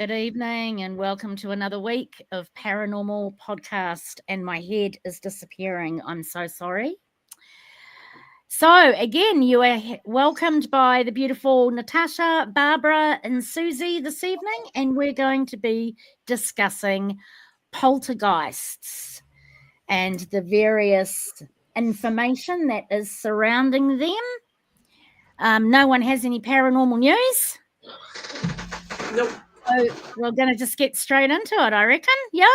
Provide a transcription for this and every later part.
Good evening and welcome to another week of Paranormal Podcast. And my head is disappearing. I'm so sorry. So, again, you are welcomed by the beautiful Natasha, Barbara, and Susie this evening, and we're going to be discussing poltergeists and the various information that is surrounding them. No one has any paranormal news? Nope. So we're going to just get straight into it, I reckon. Yeah?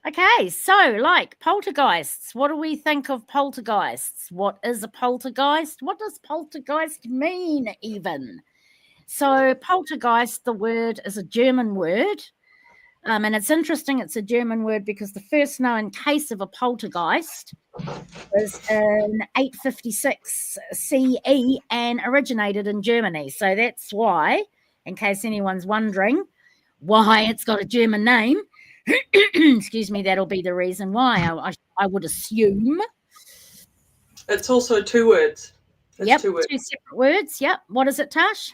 Okay, so like poltergeists, what do we think of poltergeists? What is a poltergeist? What does poltergeist mean even? So poltergeist, the word is a German word. And it's interesting, it's a German word because the first known case of a poltergeist was in 856 CE and originated in Germany. So that's why, in case anyone's wondering why it's got a German name, excuse me, that'll be the reason why, I would assume. It's also two words. Yep, two separate words. Yep. What is it, Tash?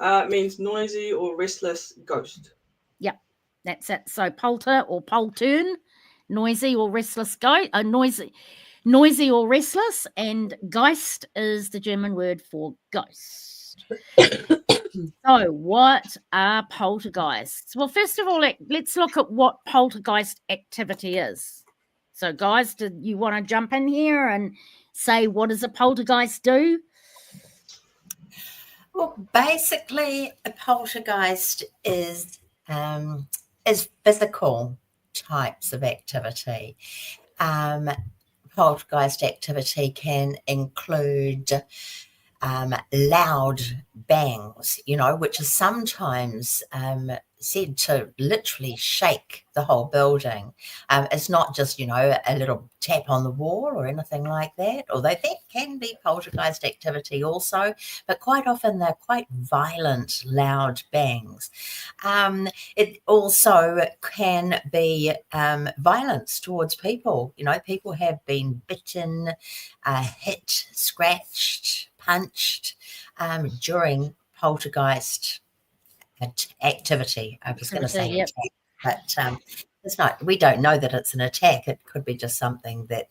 It means noisy or restless ghost. Yep, that's it. So polter or poltern, noisy or restless ghost, noisy or restless, and Geist is the German word for ghost. So what are poltergeists? Well, first of all, let's look at what poltergeist activity is. So guys, do you want to jump in here and say what does a poltergeist do? Well, basically, a poltergeist is physical types of activity. Poltergeist activity can include loud bangs, which is sometimes said to literally shake the whole building. It's not just, a little tap on the wall or anything like that, although that can be poltergeist activity also, but quite often they're quite violent, loud bangs. It also can be violence towards people. People have been bitten, hit, scratched, punched during poltergeist activity. I was going to say Yep. attack, but it's not. We don't know that it's an attack. It could be just something that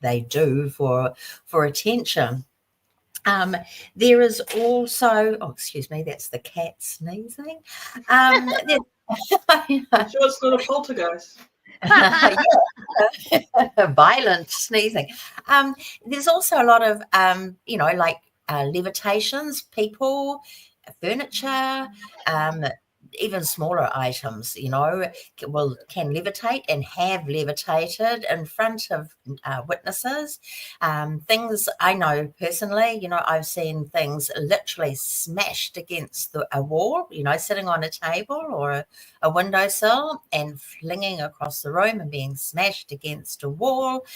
they do for attention. There is also, excuse me, that's the cat sneezing. I'm sure it's not a poltergeist. Violent sneezing. There's also a lot of like levitations, people, furniture, even smaller items, can levitate and have levitated in front of witnesses. Things I know personally, I've seen things literally smashed against a wall, sitting on a table or a windowsill and flinging across the room and being smashed against a wall.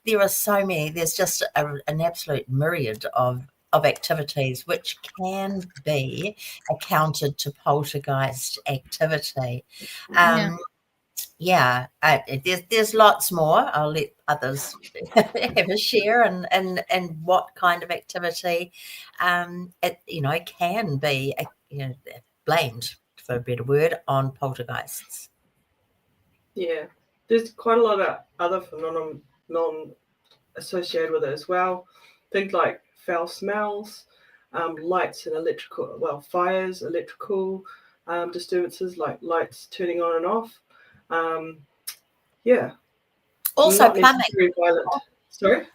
There are so many. There's just an absolute myriad of activities which can be accounted to poltergeist activity. There's lots more. I'll let others have a share and what kind of activity it can be blamed, for a better word, on poltergeists. Yeah, there's quite a lot of other phenomenon associated with it as well. Things like foul smells, lights and fires, electrical disturbances like lights turning on and off. Also plumbing. Sorry?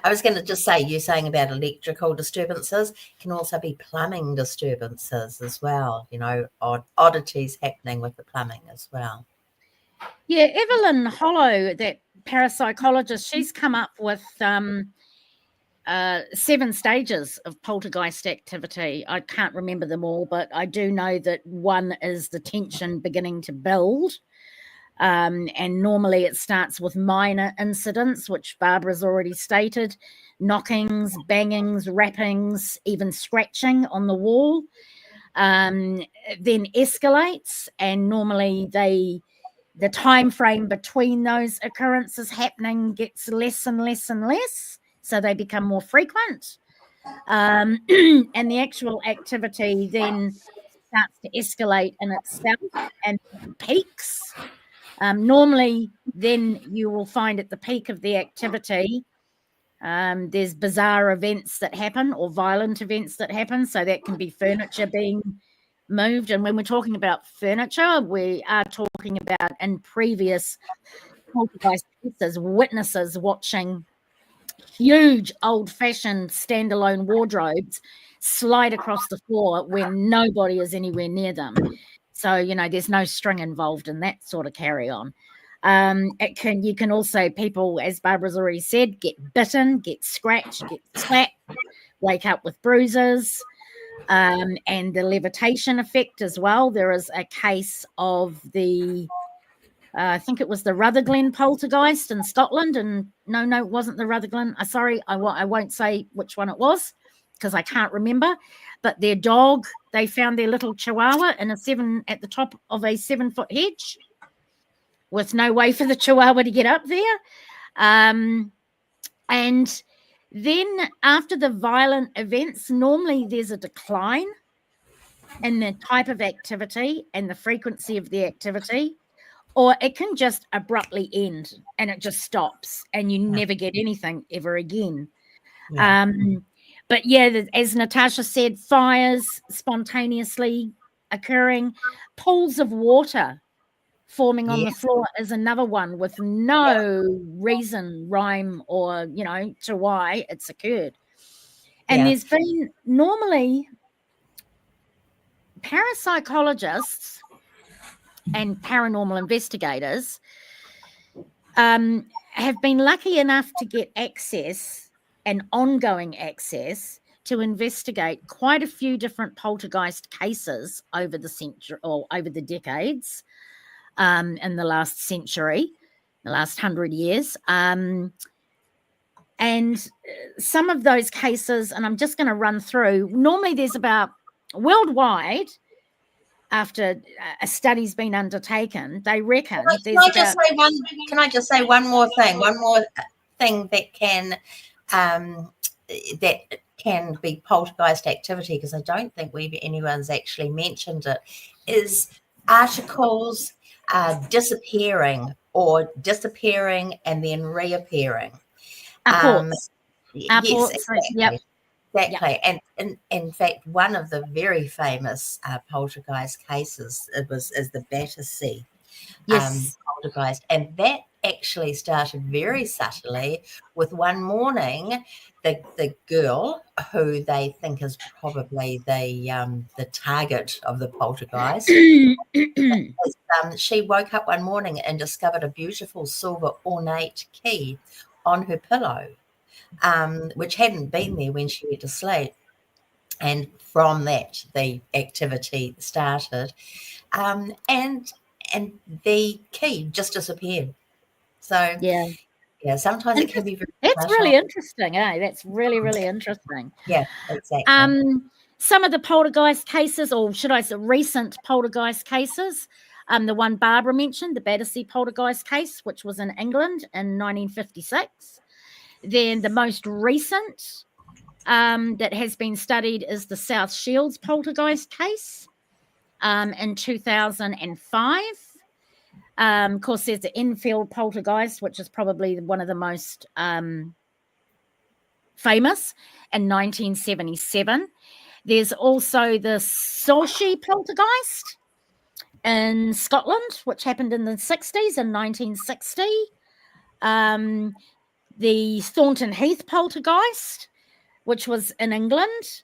I was going to just say, you're saying about electrical disturbances, can also be plumbing disturbances as well, oddities happening with the plumbing as well. Yeah, Evelyn Hollow, that parapsychologist, she's come up with 7 stages of poltergeist activity. I can't remember them all, but I do know that one is the tension beginning to build. And normally it starts with minor incidents, which Barbara's already stated, knockings, bangings, rappings, even scratching on the wall. Then escalates, and normally the time frame between those occurrences happening gets less and less and less, so they become more frequent. And the actual activity then starts to escalate in itself and peaks. Normally, then you will find at the peak of the activity, there's bizarre events that happen or violent events that happen. So that can be furniture being moved. And when we're talking about furniture, we are talking about in previous poltergeist cases, witnesses watching huge old-fashioned standalone wardrobes slide across the floor when nobody is anywhere near them. So, there's no string involved in that sort of carry on. You can also, people, as Barbara's already said, get bitten, get scratched, get slapped, wake up with bruises, and the levitation effect as well. There is a case of I think it was the Rutherglen poltergeist in Scotland, and no, it wasn't the Rutherglen. Sorry, I won't say which one it was because I can't remember. But their dog, they found their little chihuahua at the top of a 7-foot hedge, with no way for the chihuahua to get up there. And then after the violent events, normally there's a decline in the type of activity and the frequency of the activity, or it can just abruptly end and it just stops and you never get anything ever again. Yeah. But yeah, as Natasha said, fires spontaneously occurring, pools of water forming on the floor is another one with no reason, rhyme, or, to why it's occurred. And there's been normally parapsychologists and paranormal investigators have been lucky enough to get access and ongoing access to investigate quite a few different poltergeist cases over the century or over the decades, in the last century, the last 100 years. And some of those cases, and I'm just going to run through, normally there's about worldwide, after a study's been undertaken, they reckon Can I just say one more thing that can be poltergeist activity, because I don't think anyone's actually mentioned it, is articles disappearing and then reappearing. Reports. Yes, exactly. Yep. Exactly. Yep. And in fact, one of the very famous poltergeist cases is the Battersea poltergeist. And that actually started very subtly with one morning, the girl who they think is probably the target of the poltergeist, she woke up one morning and discovered a beautiful silver ornate key on her pillow, which hadn't been there when she went to sleep. And from that, the activity started, and the key just disappeared. So yeah, sometimes it can be very. That's really interesting, eh? That's really, really interesting. Yeah, exactly. Some of the poltergeist cases, or should I say recent poltergeist cases, the one Barbara mentioned, the Battersea poltergeist case, which was in England in 1956. Then the most recent that has been studied is the South Shields poltergeist case in 2005. Of course, there's the Enfield poltergeist, which is probably one of the most famous, in 1977. There's also the Sochi poltergeist in Scotland, which happened in the 60s, in 1960. The Thornton Heath poltergeist, which was in England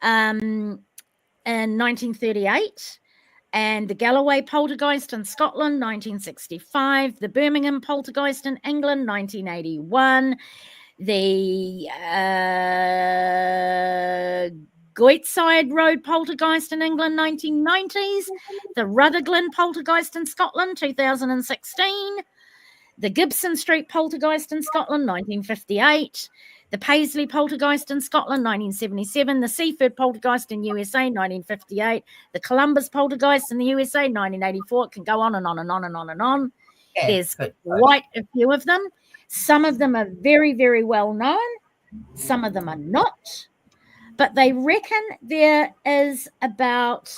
in 1938. And the Galloway poltergeist in Scotland, 1965. The Birmingham poltergeist in England, 1981. The Goitside Road poltergeist in England, 1990s. The Rutherglen poltergeist in Scotland, 2016. The Gibson Street poltergeist in Scotland, 1958. The Paisley poltergeist in Scotland, 1977. The Seaford poltergeist in USA, 1958. The Columbus poltergeist in the USA, 1984. It can go on and on and on and on and on. Yeah, there's quite a few of them. Some of them are very, very well known. Some of them are not. But they reckon there is about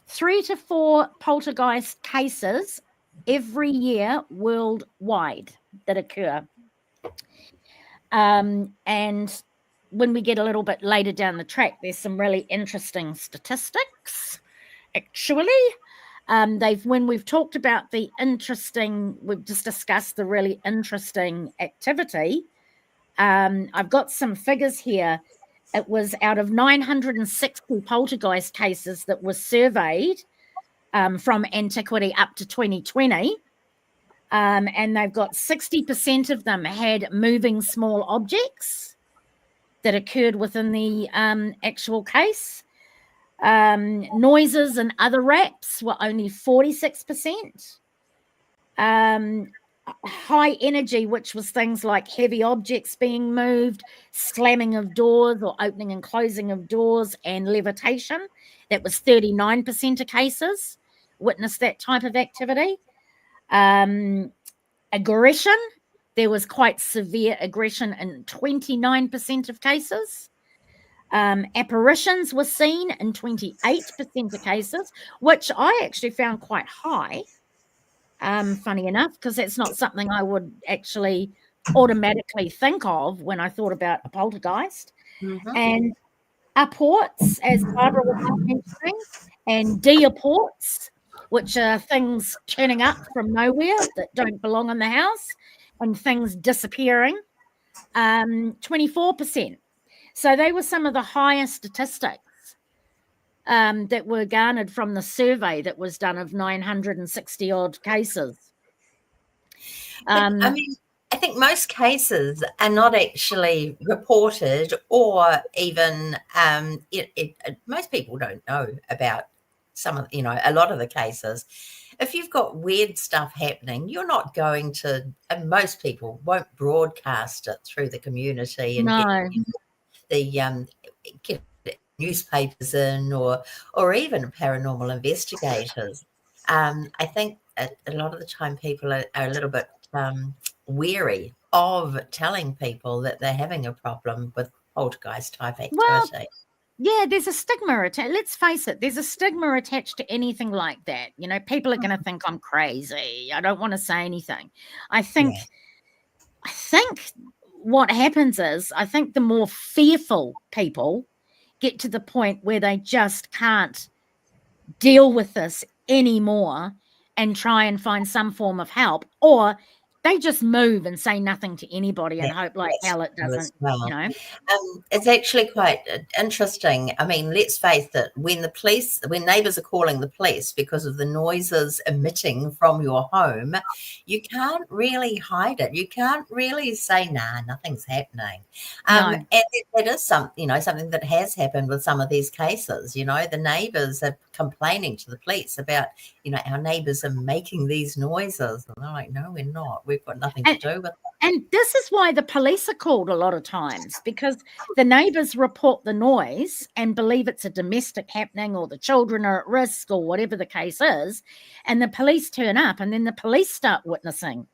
3 to 4 poltergeist cases every year worldwide that occur. And when we get a little bit later down the track, there's some really interesting statistics, actually. When we've talked about we've just discussed the really interesting activity. I've got some figures here. It was out of 960 poltergeist cases that were surveyed from antiquity up to 2020. And they've got 60% of them had moving small objects that occurred within the actual case. Noises and other raps were only 46%. High energy, which was things like heavy objects being moved, slamming of doors or opening and closing of doors, and levitation, that was 39% of cases witnessed that type of activity. Aggression, there was quite severe aggression in 29% of cases. Apparitions were seen in 28% of cases, which I actually found quite high, funny enough, because that's not something I would actually automatically think of when I thought about a poltergeist. Mm-hmm. And apports, as Barbara was mentioning, and de-apports, which are things turning up from nowhere that don't belong in the house, and things disappearing, 24%. So they were some of the highest statistics that were garnered from the survey that was done of 960 odd cases. I think most cases are not actually reported, or even most people don't know about a lot of the cases. If you've got weird stuff happening, you're not going to, and most people won't broadcast it through the community and get newspapers in, or even paranormal investigators. I think a lot of the time people are a little bit weary of telling people that they're having a problem with poltergeist type activity. Well, yeah, there's a stigma attached. Let's face it, there's a stigma attached to anything like that. People are going to think I'm crazy. I don't want to say anything. I think what happens is, I think the more fearful people get to the point where they just can't deal with this anymore and try and find some form of help, or they just move and say nothing to anybody and hope like hell it doesn't, It's actually quite interesting. I mean, let's face it, when neighbours are calling the police because of the noises emitting from your home, you can't really hide it. You can't really say, nah, nothing's happening. And it is something that has happened with some of these cases. The neighbours are complaining to the police about, our neighbours are making these noises. And they're like, no, we're not. We've got nothing to do with it. And this is why the police are called a lot of times, because the neighbours report the noise and believe it's a domestic happening, or the children are at risk, or whatever the case is. And the police turn up, and then the police start witnessing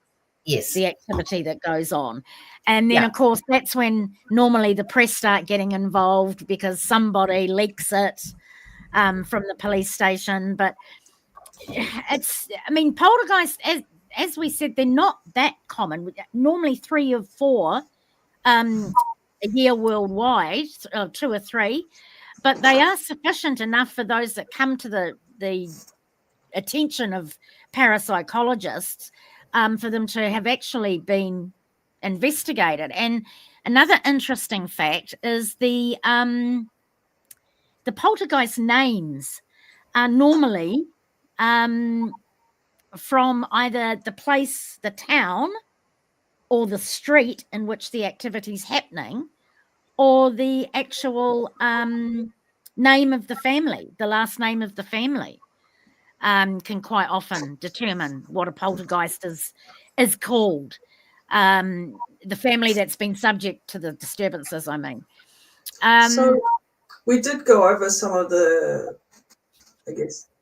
the activity that goes on. And then, of course, that's when normally the press start getting involved, because somebody leaks it from the police station. But poltergeist, as we said, they're not that common. Normally 3 or 4 a year worldwide, 2 or 3, but they are sufficient enough for those that come to the attention of parapsychologists for them to have actually been investigated. And another interesting fact is the poltergeist names are normally from either the place, the town, or the street in which the activity is happening, or the actual name of the family, the last name of the family, can quite often determine what a poltergeist is called. The family that's been subject to the disturbances, I mean. So we did go over some of the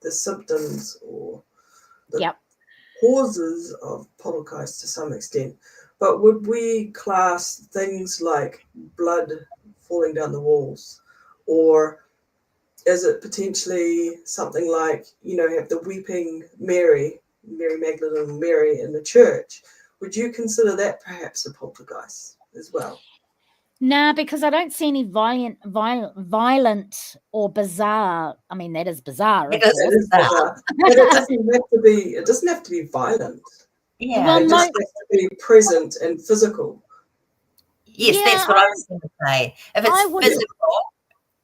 symptoms or the causes of poltergeist to some extent, but would we class things like blood falling down the walls, or is it potentially something like, have the weeping Mary Magdalene Mary in the church? Would you consider that perhaps a poltergeist as well? Nah, because I don't see any violent or bizarre. I mean, that is bizarre, of It is course. It is bizarre. But it doesn't have to be violent. Yeah. Well, It just has to be present and physical. Yes, yeah, that's what I was going to say. If I it's would. physical,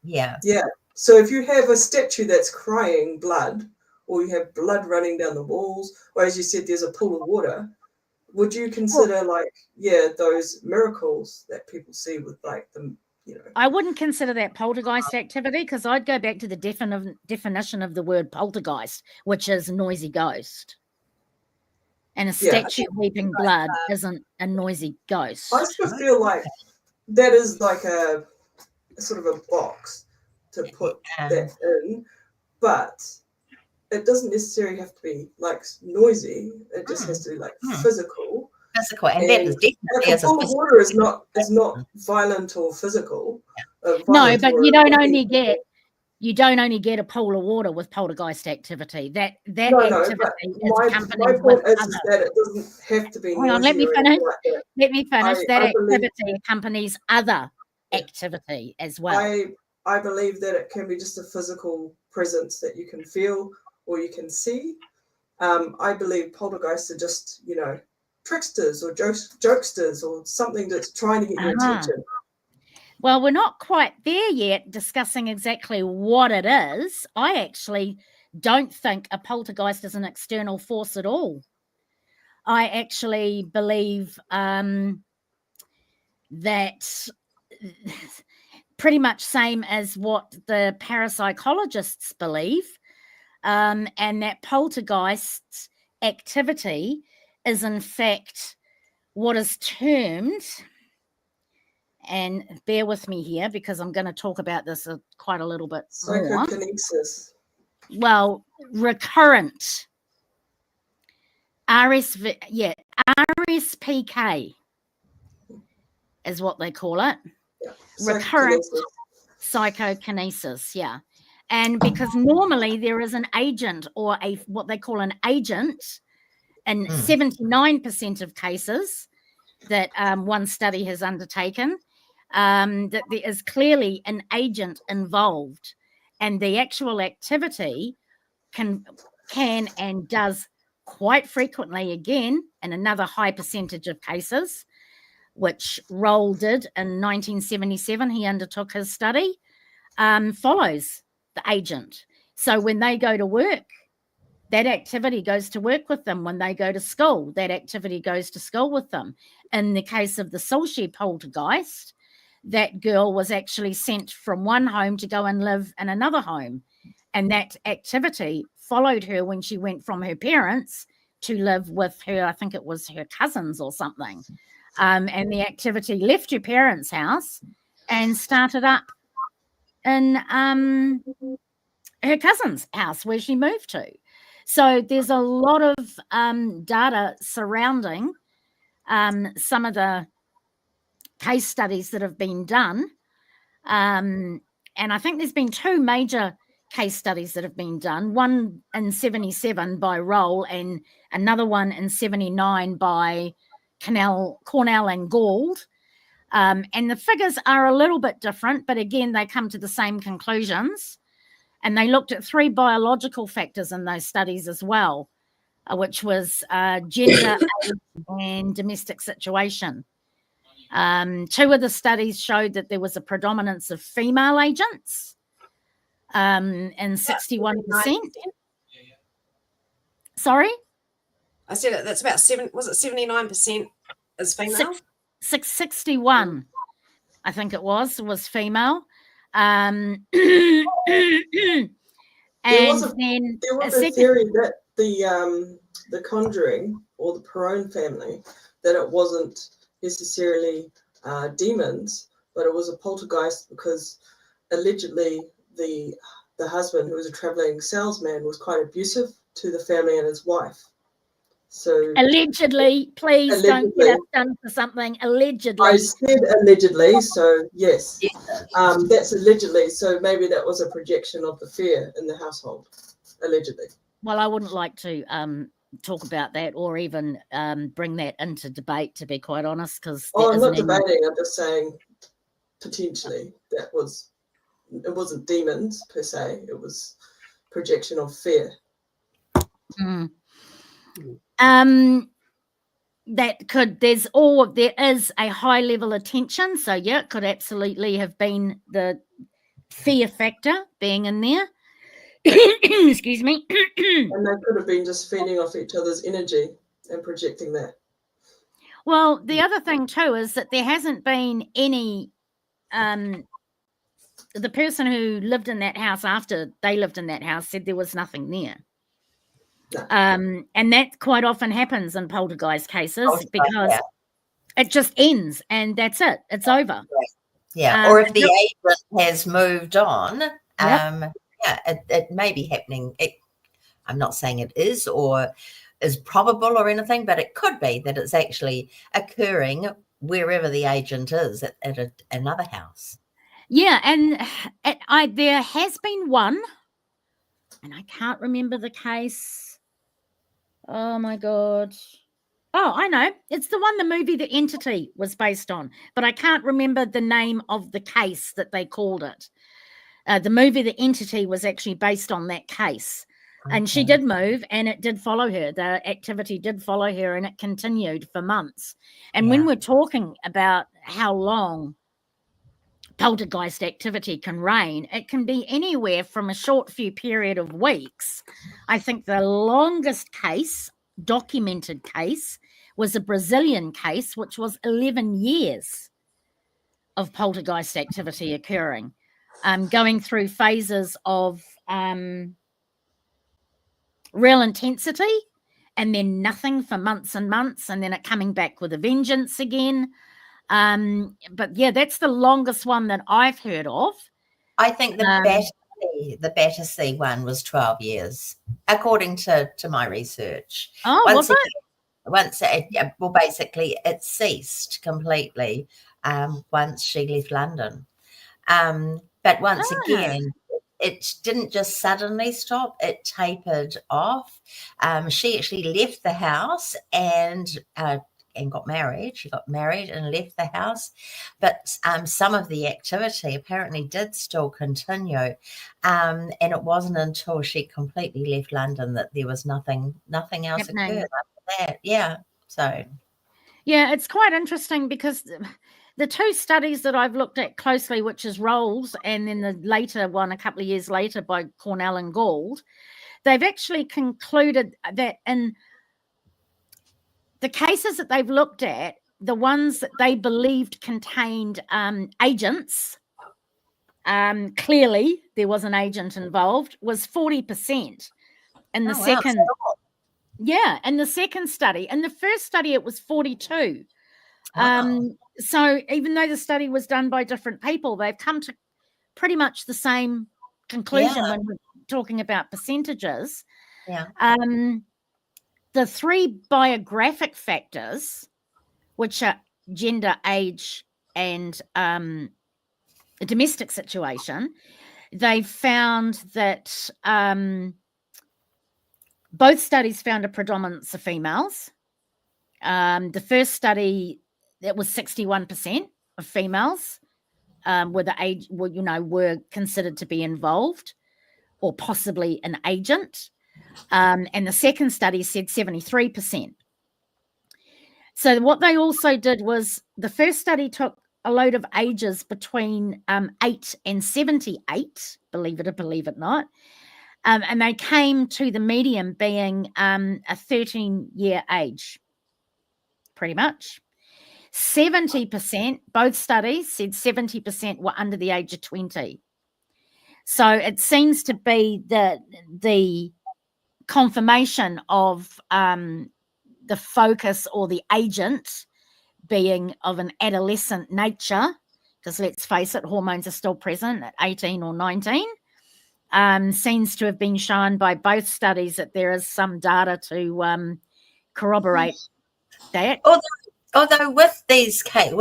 yeah. Yeah. So if you have a statue that's crying blood, or you have blood running down the walls, or as you said, there's a pool of water, would you consider those miracles that people see with I wouldn't consider that poltergeist activity, because I'd go back to the definition of the word poltergeist, which is noisy ghost. And a statue weeping blood isn't a noisy ghost. I still feel like that is like a sort of a box to put that in, but it doesn't necessarily have to be like noisy. It just has to be like physical. Physical, and that is definitely a pool of water is not violent or physical. No, but you don't only get a pool of water with poltergeist activity. That activity is accompanied my point with is that it doesn't have to be noisy. Hang on, let me finish. Let me finish. That activity accompanies other activity as well. I believe that it can be just a physical presence that you can feel or you can see. I believe poltergeists are just, tricksters or jokesters or something that's trying to get your attention. Well, we're not quite there yet discussing exactly what it is. I actually don't think a poltergeist is an external force at all. I actually believe that pretty much same as what the parapsychologists believe, and that poltergeist activity is in fact what is termed, and bear with me here because I'm going to talk about this quite a little bit more. Psychokinesis. Well, recurrent RSPK is what they call it. Yeah. Recurrent psychokinesis, yeah. And because normally there is an agent or what they call an agent in 79% of cases that one study has undertaken, that there is clearly an agent involved, and the actual activity can and does quite frequently, again, in another high percentage of cases, which Roll did in 1977, he undertook his study, follows the agent. So when they go to work, that activity goes to work with them. When they go to school, that activity goes to school with them. In the case of the Sulci poltergeist, that girl was actually sent from one home to go and live in another home. And that activity followed her when she went from her parents to live with her, I think it was her cousins or something. And the activity left her parents' house and started up in her cousin's house where she moved to. So there's a lot of data surrounding some of the case studies that have been done. And I think there's been two major case studies that have been done, one in 77 by Roll and another one in 79 by Cornell and Gould. And the figures are a little bit different, but again, they come to the same conclusions. And they looked at 3 biological factors in those studies as well, which was gender, age, and domestic situation. 2 of the studies showed that there was a predominance of female agents in 61%. Sorry? I said that's about 79% is female? 61, I think it was female. There was a theory that the Conjuring or the Perron family, that it wasn't necessarily demons, but it was a poltergeist because allegedly the husband, who was a traveling salesman, was quite abusive to the family and his wife. So Allegedly, please don't get allegedly, us done for something. Allegedly. I said allegedly, so yes, Yeah. that's allegedly. So maybe that was a projection of the fear in the household, allegedly. Well, I wouldn't like to talk about that or even bring that into debate, to be quite honest, because Oh, I'm not debating. I'm just saying potentially it wasn't demons per se. It was projection of fear. There is a high level of tension. So yeah, it could absolutely have been the fear factor being in there. Excuse me. And they could have been just feeding off each other's energy and projecting that. Well, the other thing too is that there hasn't been any the person who lived in that house after they lived in that house said there was nothing there. No. And that quite often happens in poltergeist cases because it just ends and that's it. It's over. Yeah. Or if the agent has moved on, Yep. it may be happening. I'm not saying it is or is probable or anything, but it could be that it's actually occurring wherever the agent is at another house. Yeah, and there has been one, and I can't remember the case. Oh my God. Oh, I know. It's the one the movie The Entity was based on, but I can't remember the name of the case that they called it. The movie The Entity was actually based on that case. And she did move and it did follow her. The activity did follow her and it continued for months. And when we're talking about how long poltergeist activity can reign, it can be anywhere from a short few period of weeks. I think the longest documented case was a Brazilian case, which was 11 years of poltergeist activity occurring, going through phases of real intensity and then nothing for months and months, and then it coming back with a vengeance again. But yeah, that's the longest one that I've heard of. I think the Battersea one was 12 years, according to my research. Oh, was it? Basically it ceased completely once she left London. But once again, it didn't just suddenly stop, it tapered off. She actually left the house and got married. She got married and left the house. But some of the activity apparently did still continue. And it wasn't until she completely left London that there was nothing else occurred after that. Yeah. So. Yeah, it's quite interesting because the two studies that I've looked at closely, which is Rolls and then the later one a couple of years later by Cornell and Gould, they've actually concluded that in the cases that they've looked at, the ones that they believed contained agents, clearly there was an agent involved, was 40%. In the second, in the second study. In the first study, it was 42. So even though the study was done by different people, they've come to pretty much the same conclusion when we're talking about percentages. Yeah. The three biographic factors, which are gender, age, and a domestic situation, they found that both studies found a predominance of females. The first study, that was 61% of females were considered to be involved or possibly an agent. And the second study said 73%. So what they also did was the first study took a load of ages between 8 and 78, believe it or believe it not. And they came to the median being a 13-year age, pretty much. 70%, both studies said 70% were under the age of 20. So it seems to be the confirmation of the focus or the agent being of an adolescent nature, because let's face it, hormones are still present at 18 or 19. Seems to have been shown by both studies that there is some data to corroborate that. Although with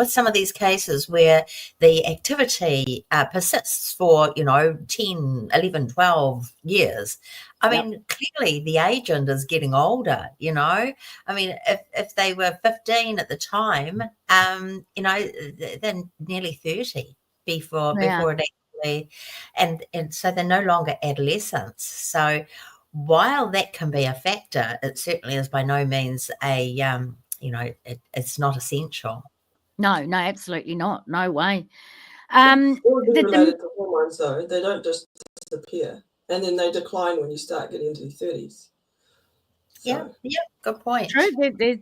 some of these cases where the activity persists for 10, 11, 12 years, I mean, clearly the agent is getting older. I mean, if they were 15 at the time, they're nearly 30 before it actually, and so they're no longer adolescents. So while that can be a factor, it certainly is by no means a it's not essential. No, absolutely not. No way. It would be related to hormones, though. They don't just disappear, and then they decline when you start getting into your 30s. So. Yeah, good point. True,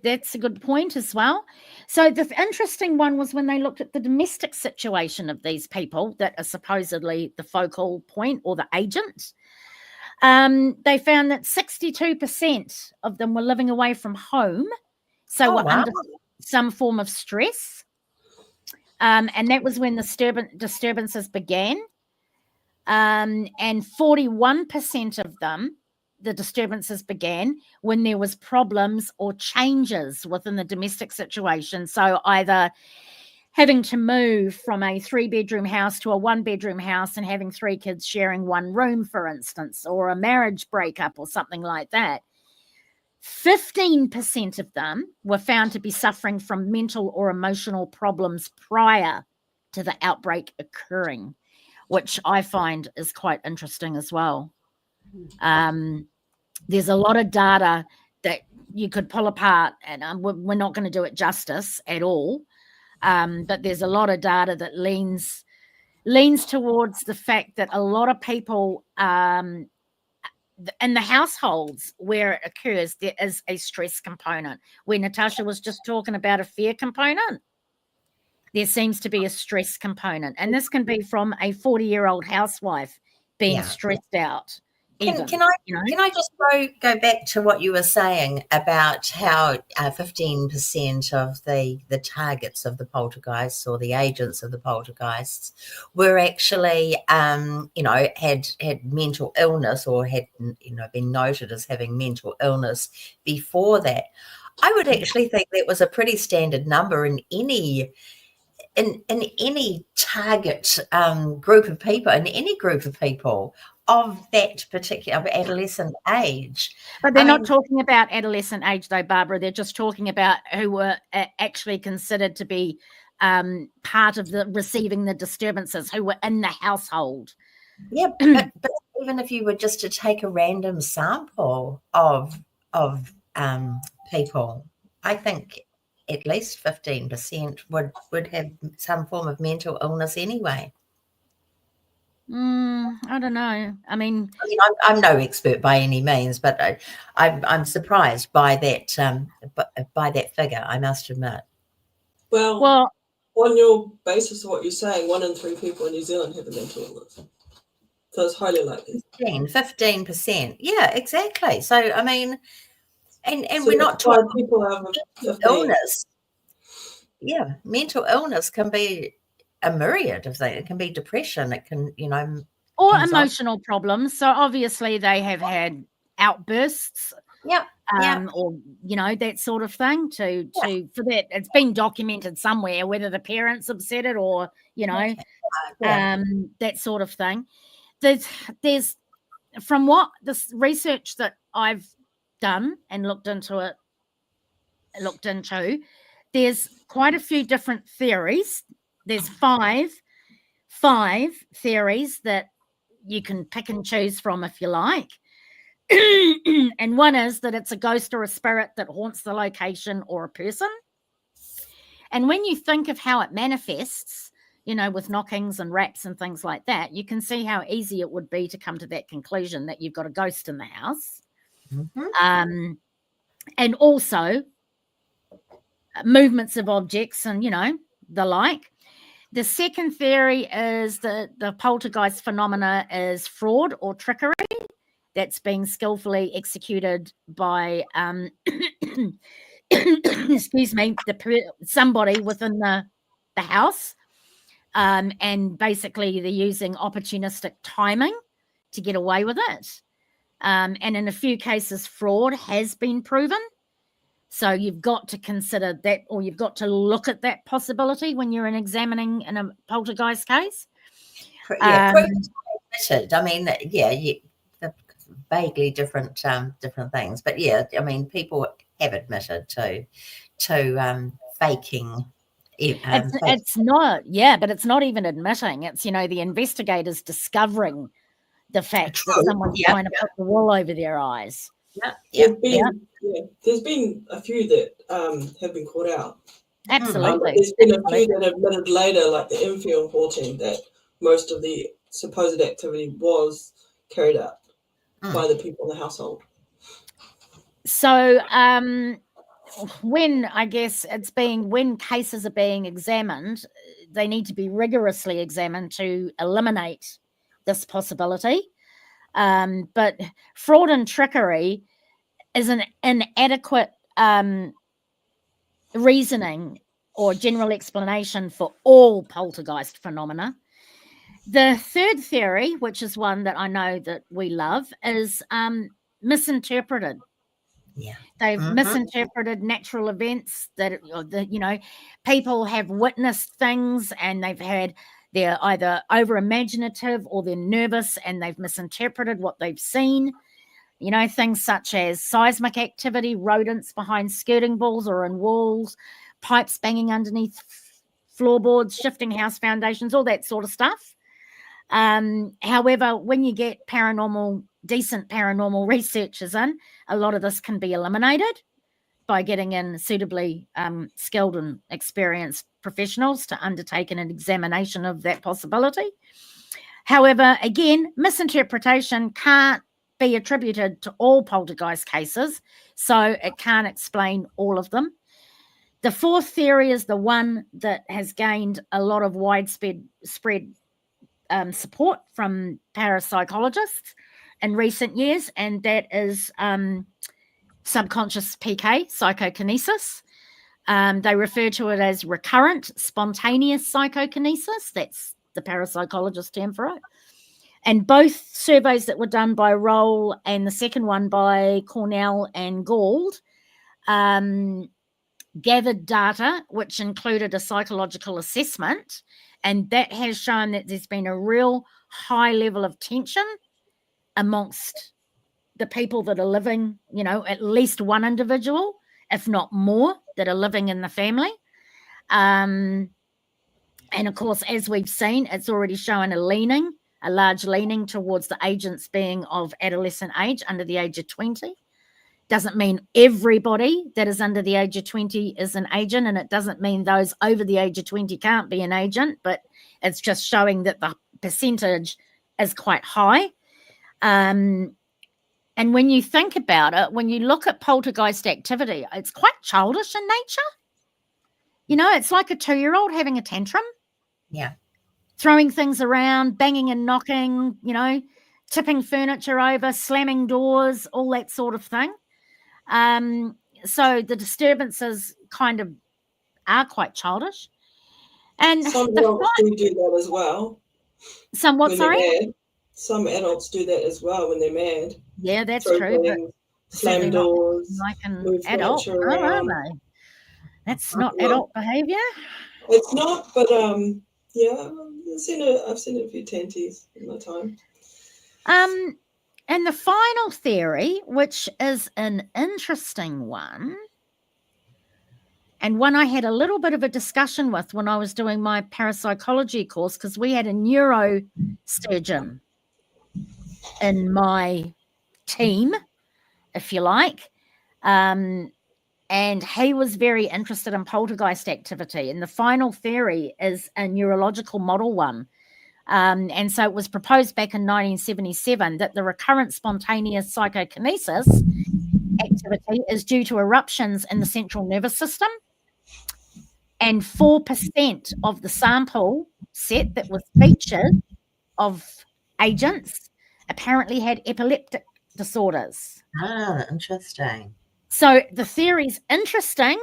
that's a good point as well. So the interesting one was when they looked at the domestic situation of these people that are supposedly the focal point or the agent. They found that 62% of them were living away from home, so were under some form of stress. And that was when the disturbances began. And 41% of them, the disturbances began when there was problems or changes within the domestic situation. So either having to move from a 3-bedroom house to a 1-bedroom house and having 3 kids sharing one room, for instance, or a marriage breakup or something like that. 15% of them were found to be suffering from mental or emotional problems prior to the outbreak occurring, which I find is quite interesting as well. There's a lot of data that you could pull apart, and we're not going to do it justice at all. But there's a lot of data that leans towards the fact that a lot of people in the households where it occurs, there is a stress component. Where Natasha was just talking about a fear component, there seems to be a stress component. And this can be from a 40-year-old housewife being stressed out. Can I just go back to what you were saying about how 15% of the targets of the poltergeists or the agents of the poltergeists were actually had mental illness or had been noted as having mental illness before that? I would actually think that was a pretty standard number in any target group of people, in any group of people of that particular adolescent age. But they're not talking about adolescent age, though, Barbara. They're just talking about who were actually considered to be part of the receiving the disturbances, who were in the household. Yeah, but even if you were just to take a random sample of people, I think at least 15% would have some form of mental illness anyway. I don't know. I mean, I'm no expert by any means, but I'm surprised by that figure, I must admit. Well, on your basis of what you're saying, 1 in 3 people in New Zealand have a mental illness. So it's highly likely. 15%. Yeah, exactly. So, I mean, and so we're not talking people have mental illness. Yeah, mental illness can be a myriad of things. It can be depression. It can, or emotional problems. So obviously they have had outbursts. Or that sort of thing. To for that, it's been documented somewhere, whether the parents have said it or that sort of thing. There's from what this research that I've done and looked into, there's quite a few different theories. There's five theories that you can pick and choose from if you like. And one is that it's a ghost or a spirit that haunts the location or a person. And when you think of how it manifests, with knockings and raps and things like that, you can see how easy it would be to come to that conclusion that you've got a ghost in the house. Mm-hmm. And also movements of objects and, the like. The second theory is that the poltergeist phenomena is fraud or trickery that's being skillfully executed by, excuse me, somebody within the house. And basically they're using opportunistic timing to get away with it. And in a few cases, fraud has been proven. So you've got to consider that, or you've got to look at that possibility when you're examining in a poltergeist case. Yeah, admitted. I mean, yeah, they're vaguely different things, but yeah, I mean, people have admitted to faking. It's not, yeah, but it's not even admitting. It's, the investigators discovering the fact that someone's trying to put the wool over their eyes. There's been a few that have been caught out. Absolutely. There's been a few that admitted later, like the infield haunting, that most of the supposed activity was carried out by the people in the household. So when cases are being examined, they need to be rigorously examined to eliminate this possibility. But fraud and trickery is an inadequate reasoning or general explanation for all poltergeist phenomena. The third theory, which is one that I know that we love, is misinterpreted. Yeah. They've misinterpreted natural events that, people have witnessed things and they're either over imaginative or they're nervous and they've misinterpreted what they've seen. Things such as seismic activity, rodents behind skirting boards or in walls, pipes banging underneath floorboards, shifting house foundations, all that sort of stuff. However, when you get decent paranormal researchers in, a lot of this can be eliminated by getting in suitably skilled and experienced professionals to undertake an examination of that possibility. However, again, misinterpretation can't be attributed to all poltergeist cases, so it can't explain all of them. The fourth theory is the one that has gained a lot of widespread support from parapsychologists in recent years, and that is subconscious PK, psychokinesis. They refer to it as recurrent spontaneous psychokinesis. That's the parapsychologist term for it. And both surveys that were done by Roll and the second one by Cornell and Gould gathered data which included a psychological assessment, and that has shown that there's been a real high level of tension amongst the people that are living, at least one individual, if not more, that are living in the family. And of course, as we've seen, it's already shown a large leaning towards the agents being of adolescent age, under the age of 20. Doesn't mean everybody that is under the age of 20 is an agent, and it doesn't mean those over the age of 20 can't be an agent, but it's just showing that the percentage is quite high. And when you think about it, when you look at poltergeist activity, it's quite childish in nature. It's like a 2-year-old having a tantrum. Yeah. Throwing things around, banging and knocking, tipping furniture over, slamming doors, all that sort of thing. So the disturbances kind of are quite childish. And some adults do that as well. Somewhat, sorry? Some adults do that as well when they're mad. Yeah, that's true. But slam doors, like an adult. Oh, that's not adult behaviour. It's not, but yeah, I've seen a few tanties in my time. And the final theory, which is an interesting one, and one I had a little bit of a discussion with when I was doing my parapsychology course, because we had a neurosurgeon in my team, if you like, and he was very interested in poltergeist activity. And the final theory is a neurological model one. And so it was proposed back in 1977 that the recurrent spontaneous psychokinesis activity is due to eruptions in the central nervous system. And 4% of the sample set that was featured of agents apparently had epileptic disorders. Ah, interesting. So the theory's interesting,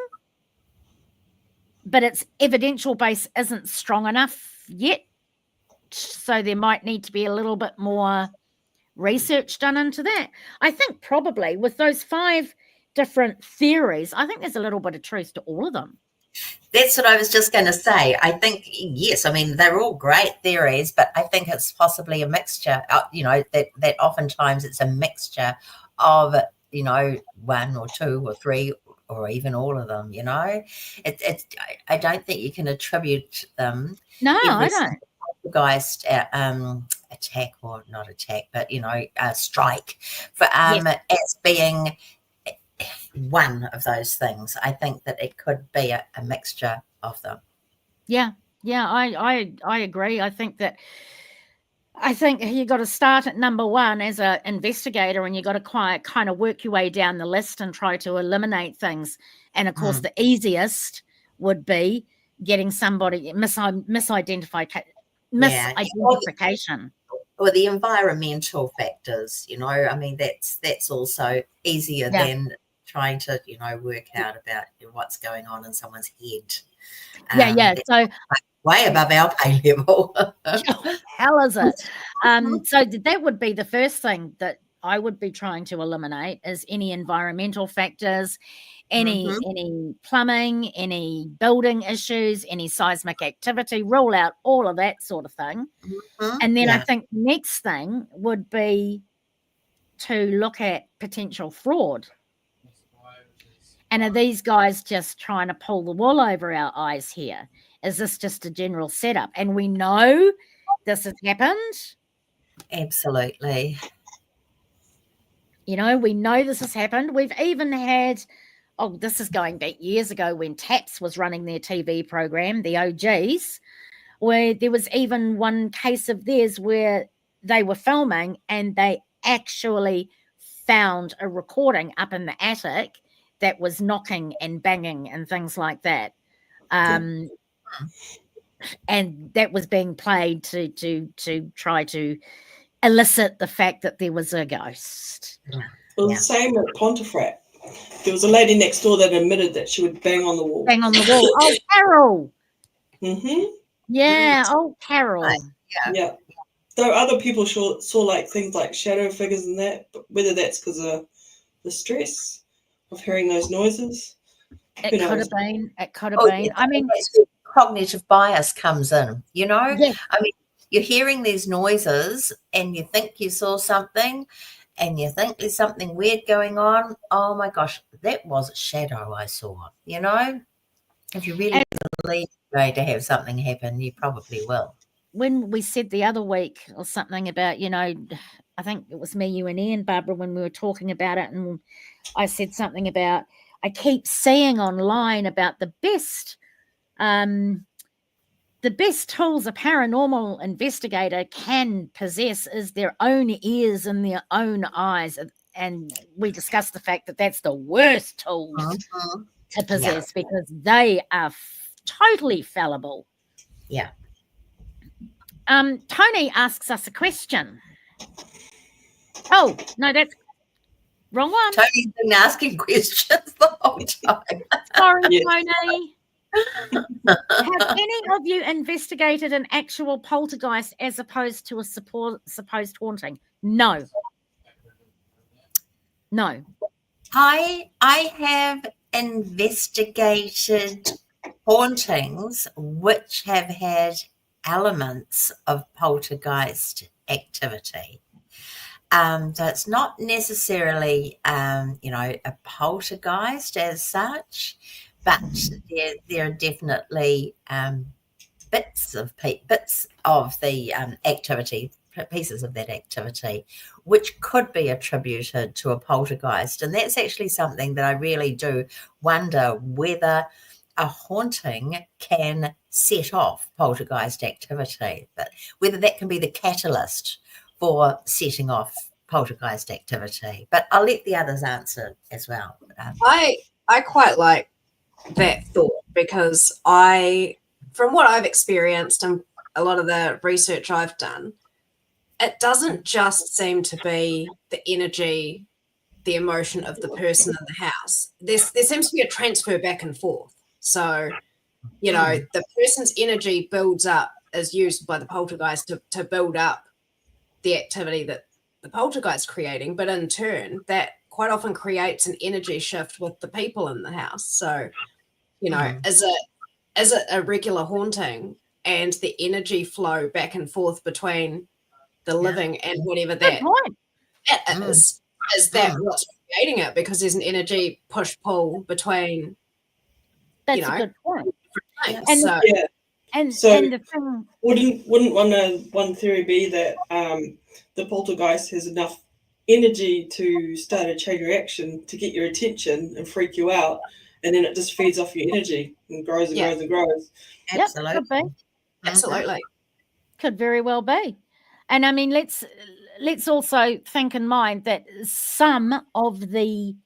but its evidential base isn't strong enough yet. So there might need to be a little bit more research done into that. I think probably with those 5 different theories, I think there's a little bit of truth to all of them. That's what I was just going to say. I think, yes, I mean, they're all great theories, but I think it's possibly a mixture, that oftentimes it's a mixture of, one or two or three or even all of them, I don't think you can attribute them. No, every I don't. Poltergeist attack, or not attack, but, strike for as being one of those things. I think that it could be a mixture of them. Yeah, I agree. I think you got to start at number one as an investigator, and you got to kind of work your way down the list and try to eliminate things. And of course, the easiest would be getting somebody misidentification. Or the environmental factors, I mean, that's also easier than trying to, work out about what's going on in someone's head. So way above our pay level. Hell is it? So that would be the first thing that I would be trying to eliminate, is any environmental factors, any plumbing, any building issues, any seismic activity. Rule out all of that sort of thing. And then I think the next thing would be to look at potential fraud. And are these guys just trying to pull the wool over our eyes here? Is this just a general setup? And we know this has happened. Absolutely. We know this has happened. We've even had, this is going back years ago when TAPS was running their TV program, the OGs, where there was even one case of theirs where they were filming and they actually found a recording up in the attic that was knocking and banging and things like that. And that was being played to try to elicit the fact that there was a ghost. Well, the same at Pontefract. There was a lady next door that admitted that she would bang on the wall. Bang on the wall. Oh, Carol. Yeah. Oh, Carol. Yeah. Though other people saw like things like shadow figures and that, but whether that's because of the stress of hearing those noises. It could have been. Yeah. I mean, that's where cognitive bias comes in, Yeah. I mean, you're hearing these noises and you think you saw something and you think there's something weird going on. Oh my gosh, that was a shadow I saw, If you really believe you're going to have something happen, you probably will. When we said the other week or something about, I think it was me, you and Ian, Barbara, when we were talking about it, and I said something about, I keep seeing online about the best tools a paranormal investigator can possess is their own ears and their own eyes. And we discussed the fact that that's the worst tools to possess because they are totally fallible. Yeah. Tony asks us a question. Oh, no, that's wrong one. Tony's been asking questions the whole time. Sorry, Tony. Have any of you investigated an actual poltergeist as opposed to a supposed haunting? No. I have investigated hauntings which have had elements of poltergeist activity. So it's not necessarily, a poltergeist as such, but there are definitely bits of the activity, pieces of that activity, which could be attributed to a poltergeist. And that's actually something that I really do wonder whether a haunting can set off poltergeist activity, but whether that can be the catalyst for setting off poltergeist activity. But I'll let the others answer as well. I quite like that thought because from what I've experienced and a lot of the research I've done, it doesn't just seem to be the energy, the emotion of the person in the house. There seems to be a transfer back and forth. So, the person's energy builds up, is used by the poltergeist to build up the activity that the poltergeist is creating, but in turn, that quite often creates an energy shift with the people in the house. So, you know, is it a regular haunting, and the energy flow back and forth between the living and whatever Good point. that is that what's creating it, because there's an energy push-pull between, That's a good point. things. And So, and So- the thing, Wouldn't one theory be that the poltergeist has enough energy to start a chain reaction to get your attention and freak you out, and then it just feeds off your energy and grows and grows and grows? yep, could be, absolutely. could very well be. And I mean, let's also think in mind that some of the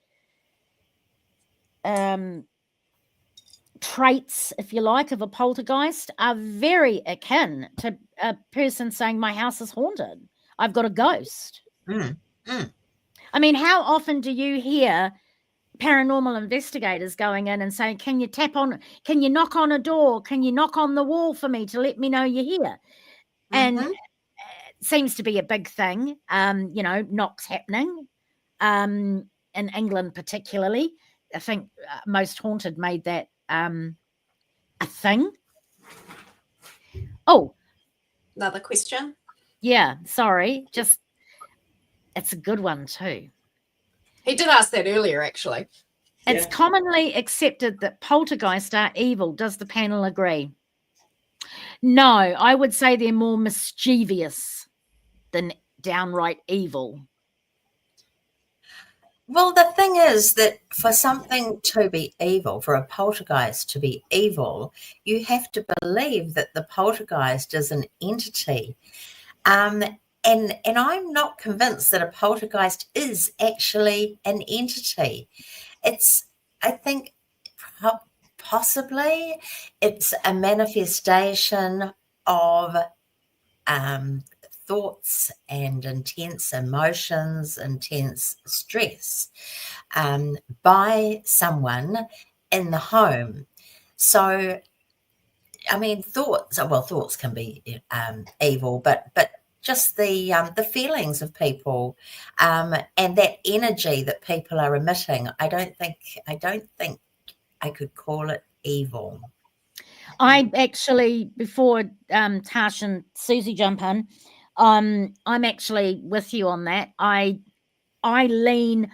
traits, if you like, of a poltergeist are very akin to a person saying, my house is haunted, I've got a ghost. I mean, how often do you hear paranormal investigators going in and saying, can you knock on a door, can you knock on the wall for me to let me know you're here? And it seems to be a big thing, knocks happening in England particularly. I think Most Haunted made that a thing. Oh, Another question? yeah, sorry. Just, it's a good one too. He did ask that earlier, actually. It's commonly accepted that poltergeists are evil. Does the panel agree? No, I would say they're more mischievous than downright evil. Well, the thing is that for something to be evil, for a poltergeist to be evil, you have to believe that the poltergeist is an entity. And I'm not convinced that a poltergeist is actually an entity. I think possibly it's a manifestation of thoughts and intense emotions, intense stress by someone in the home. So, I mean, thoughts can be evil, but just the feelings of people and that energy that people are emitting, I don't think I could call it evil. I actually, before Tash and Susie jump in, I'm actually with you on that. I lean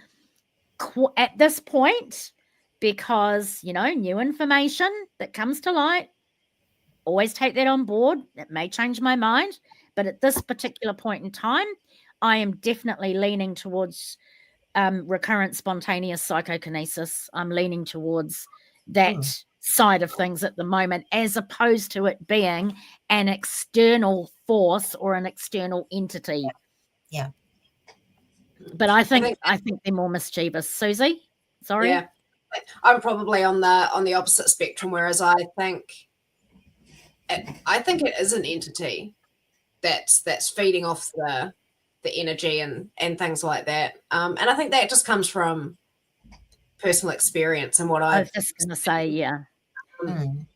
at this point, because new information that comes to light, always take that on board. It may change my mind, but at this particular point in time, I am definitely leaning towards recurrent spontaneous psychokinesis. I'm leaning towards that side of things at the moment, as opposed to it being an external force or an external entity. Yeah. But I think they're more mischievous. Susie, sorry. Yeah, I'm probably on the opposite spectrum, whereas I think it is an entity that's feeding off the energy and things like that. And I think that just comes from personal experience and what I I've was just going to say, yeah. and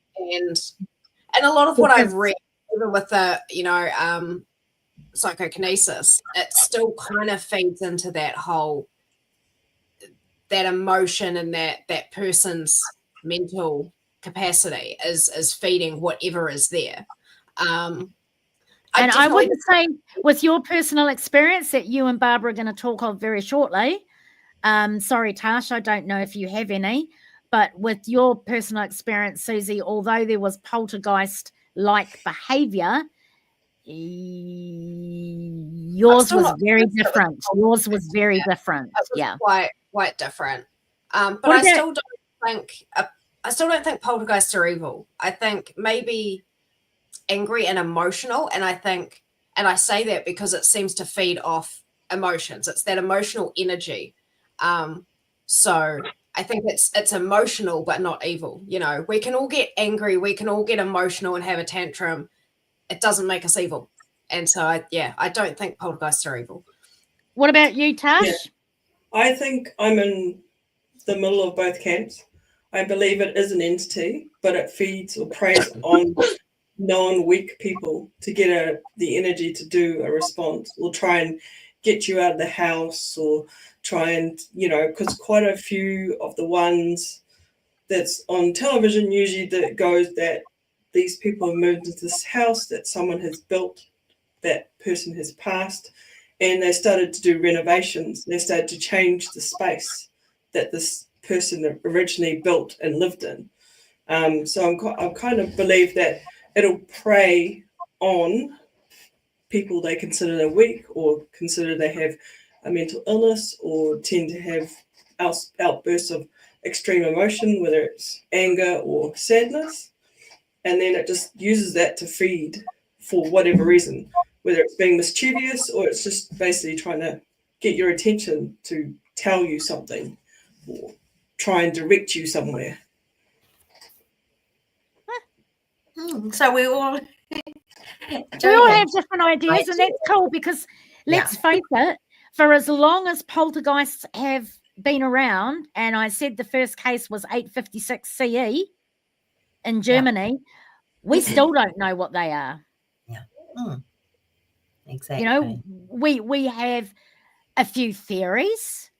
a lot of what I've read, even with the psychokinesis, it still kind of feeds into that emotion, and that person's mental capacity is feeding whatever is there. And I wouldn't say, with your personal experience that you and Barbara are going to talk of very shortly. Sorry, Tash, I don't know if you have any, but with your personal experience, Susie, although there was poltergeist-like behaviour, yours was very different. Yours was very different. Yeah, quite different. But I still don't think poltergeists are evil. I think maybe angry and emotional, and I say that because it seems to feed off emotions. It's that emotional energy. So I think it's emotional but not evil. We can all get angry, we can all get emotional and have a tantrum. It doesn't make us evil. And so I don't think poltergeists are evil. What about you, Tash? Yeah. I think I'm in the middle of both camps. I believe it is an entity, but it feeds or preys on non-weak people to get the energy to do a response, or try and get you out of the house or try and, because quite a few of the ones that's on television usually that goes that these people have moved into this house that someone has built, that person has passed, and they started to do renovations. They started to change the space that this person originally built and lived in. So I kind of believe that it'll prey on people they consider they're weak or consider they have a mental illness or tend to have outbursts of extreme emotion, whether it's anger or sadness. And then it just uses that to feed for whatever reason, whether it's being mischievous or it's just basically trying to get your attention to tell you something or try and direct you somewhere. So we all have different ideas, and that's cool because let's face it, for as long as poltergeists have been around, and I said the first case was 856 CE in Germany, we still don't know what they are. Yeah. Exactly. We have a few theories,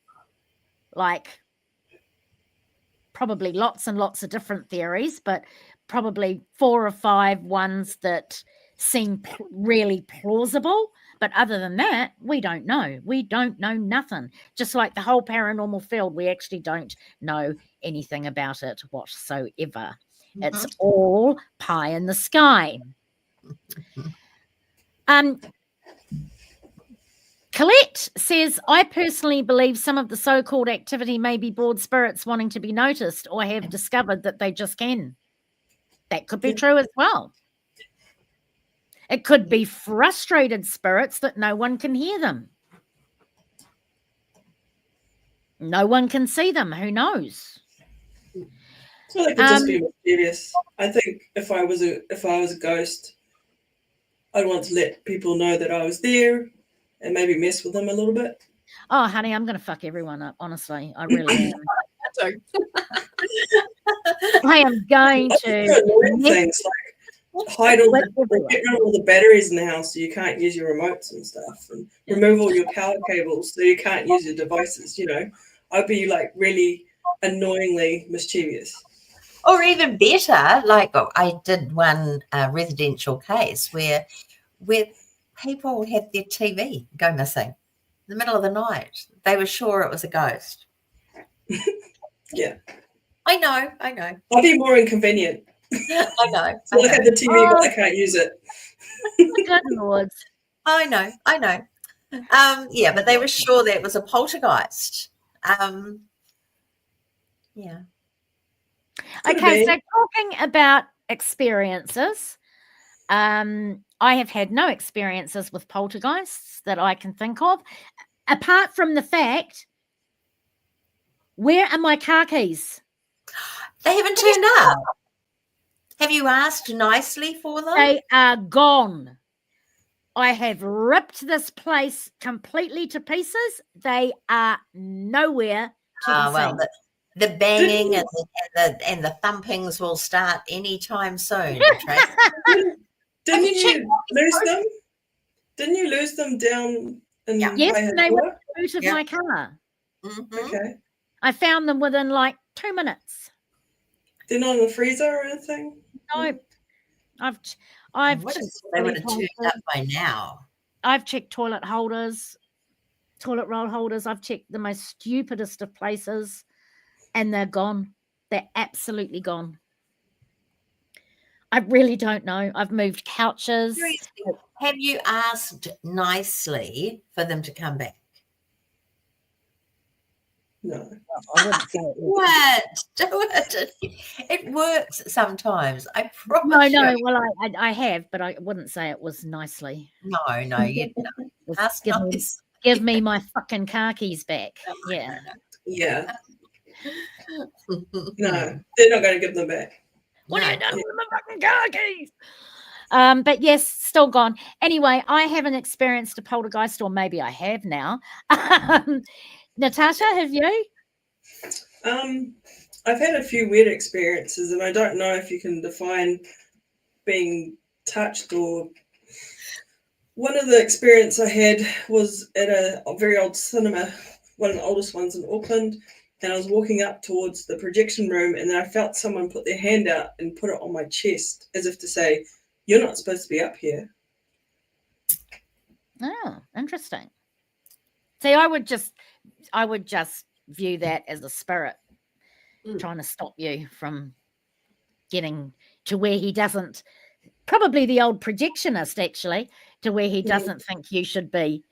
like probably lots and lots of different theories, but probably 4 or 5 ones that seem really plausible. But other than that, we don't know. We don't know nothing. Just like the whole paranormal field, we actually don't know anything about it whatsoever. It's all pie in the sky. Colette says, I personally believe some of the so-called activity may be bored spirits wanting to be noticed or have discovered that they just can. That could be true as well. It could be frustrated spirits that no one can hear them. No one can see them. Who knows? So they could just be mysterious. I think if I was a ghost, I'd want to let people know that I was there and maybe mess with them a little bit. Oh, honey, I'm going to fuck everyone up. Honestly, I really am. I am going to things like get rid of all the batteries in the house so you can't use your remotes and stuff, and remove all your power cables so you can't use your devices. I'd be like really annoyingly mischievous. Or even better, like I did one residential case where people had their TV go missing in the middle of the night. They were sure it was a ghost. Yeah. I know. I'd be more inconvenient. I know. So they have the TV, but they can't use it. Good Lord. I know. Yeah, but they were sure that it was a poltergeist. Yeah. Okay, so talking about experiences, I have had no experiences with poltergeists that I can think of, apart from the fact, where are my car keys? They haven't turned up. Have you asked nicely for them? They are gone. I have ripped this place completely to pieces. They are nowhere to be seen. The banging and the thumpings will start anytime soon. Didn't you lose them? Didn't you lose them down in Yes, they were in the boot of my car. Okay. I found them within like 2 minutes. They're not in the freezer or anything? No. They would have turned up by now. I've checked toilet holders, toilet roll holders. I've checked the most stupidest of places, and they're gone. They're absolutely gone. I really don't know. I've moved couches. Have you asked nicely for them to come back? No. What? Do it. It works sometimes. I promise. No. Well, I have, but I wouldn't say it was nicely. No. You ask give me my fucking car keys back. Yeah. Yeah. No, they're not going to give them back. What have you done with my fucking car keys? But yes, still gone. Anyway, I haven't experienced a poltergeist, or maybe I have now. Natasha, have you? I've had a few weird experiences, and I don't know if you can define being touched or One of the experience I had was at a very old cinema, one of the oldest ones in Auckland, and I was walking up towards the projection room, and then I felt someone put their hand out and put it on my chest, as if to say, "You're not supposed to be up here." Oh, interesting. See, I would just view that as a spirit trying to stop you from getting to where he doesn't, probably the old projectionist actually, to where he doesn't think you should be.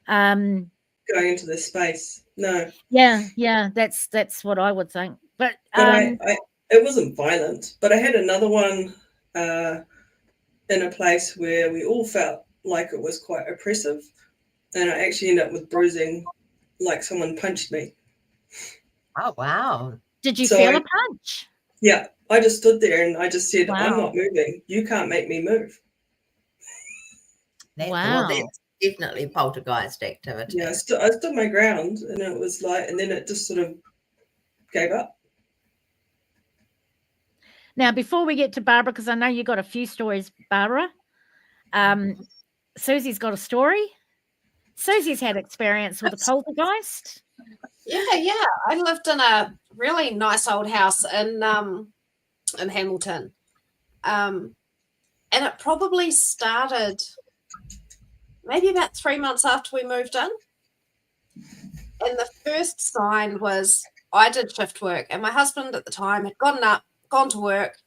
Going into this space. No. Yeah, that's what I would think. But it wasn't violent, but I had another one in a place where we all felt like it was quite oppressive, and I actually ended up with bruising, like someone punched me. Oh, wow. Did you feel a punch? Yeah, I just stood there and I just said, Wow. I'm not moving. You can't make me move. Wow. Well, that's definitely poltergeist activity. Yeah, I stood my ground, and it was like, and then it just sort of gave up. Now, before we get to Barbara, because I know you got a few stories, Barbara, Susie's got a story. Susie's had experience with a poltergeist. Yeah. I lived in a really nice old house in Hamilton. And it probably started maybe about 3 months after we moved in. And the first sign was I did shift work, and my husband at the time had gone to work.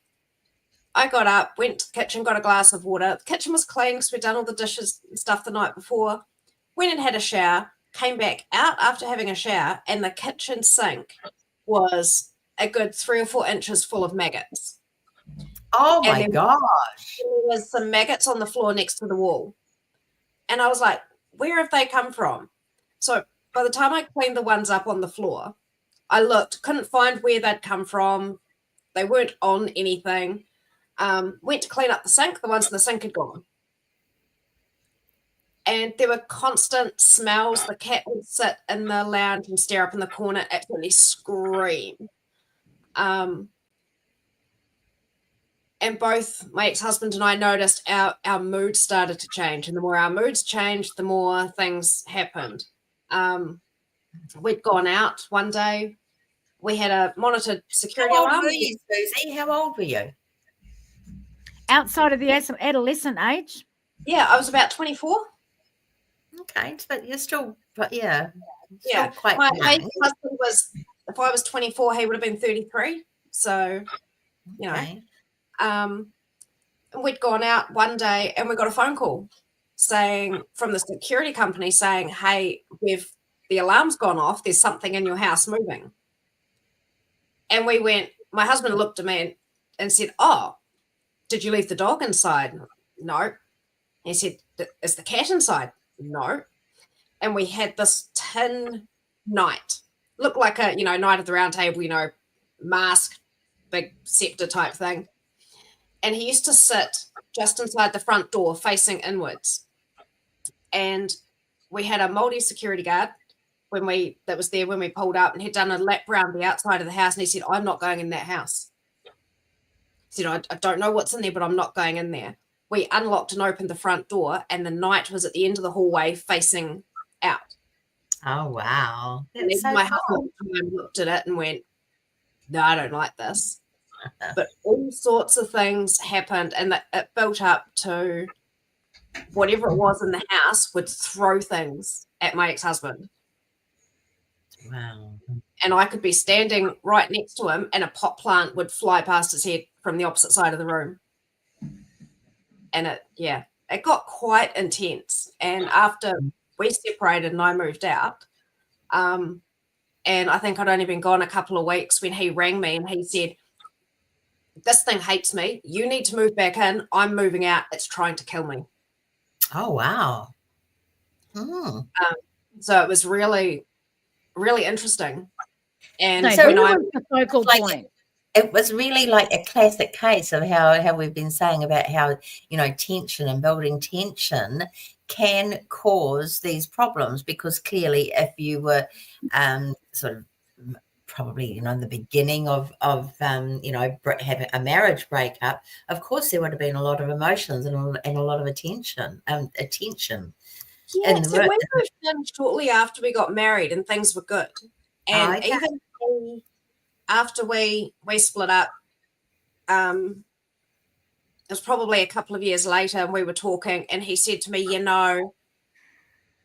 I got up, went to the kitchen, got a glass of water. The kitchen was clean because we'd done all the dishes and stuff the night before. Went and had a shower, came back out after having a shower, and the kitchen sink was a good 3 or 4 inches full of maggots. Oh my gosh. There was some maggots on the floor next to the wall. And I was like, where have they come from? So by the time I cleaned the ones up on the floor, I looked, couldn't find where they'd come from. They weren't on anything. Went to clean up the sink. The ones in the sink had gone. And there were constant smells. The cat would sit in the lounge and stare up in the corner, absolutely scream. And both my ex-husband and I noticed our mood started to change. And the more our moods changed, the more things happened. We'd gone out one day. We had a monitored security alarm. How old were you, Susie? How old were you? Outside of the adolescent age? Yeah, I was about 24. Okay, but you're still, but yeah. Quite my ex-husband was, if I was 24, he would have been 33. So, you know. We'd gone out one day and we got a phone call saying from the security company saying, hey, the alarm's gone off. There's something in your house moving. And we went, my husband looked at me and said, oh, did you leave the dog inside? No. He said, is the cat inside? No. And we had this tin knight, looked like a, knight of the round table, mask, big scepter type thing. And he used to sit just inside the front door facing inwards. And we had a Māori security guard that was there when we pulled up, and he'd done a lap round the outside of the house, and he said, I'm not going in that house. He said, I don't know what's in there, but I'm not going in there. We unlocked and opened the front door, and the knight was at the end of the hallway facing out. Oh, wow. And then my husband looked at it and went, no, I don't like this. But all sorts of things happened, and it built up to whatever it was in the house would throw things at my ex-husband. Wow. And I could be standing right next to him, and a pot plant would fly past his head from the opposite side of the room. And it got quite intense. And after we separated and I moved out, and I think I'd only been gone a couple of weeks when he rang me and he said, this thing hates me. You need to move back in. I'm moving out. It's trying to kill me. Oh, wow. So it was really, really interesting. And so the focal point. It was really like a classic case of how we've been saying about how, tension and building tension can cause these problems, because clearly if you were sort of probably, the beginning of having a marriage breakup, of course there would have been a lot of emotions and a lot of attention. Yeah, in the so room. we moved in shortly after we got married and things were good. And Okay. even after we split up, it was probably a couple of years later, and we were talking, and he said to me,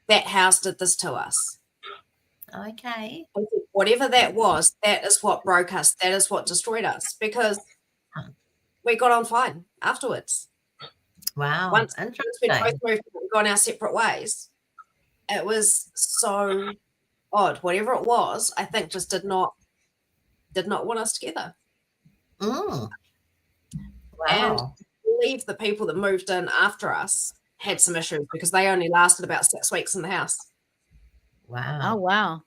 that house did this to us. Okay. I said, whatever that was, that is what broke us. That is what destroyed us, because we got on fine afterwards. Wow. Once we both Interesting. moved and gone our separate ways, it was so odd. Whatever it was, I think just did not want us together. Mm. And Wow. I believe the people that moved in after us had some issues because they only lasted about 6 weeks in the house. Wow. Oh, wow.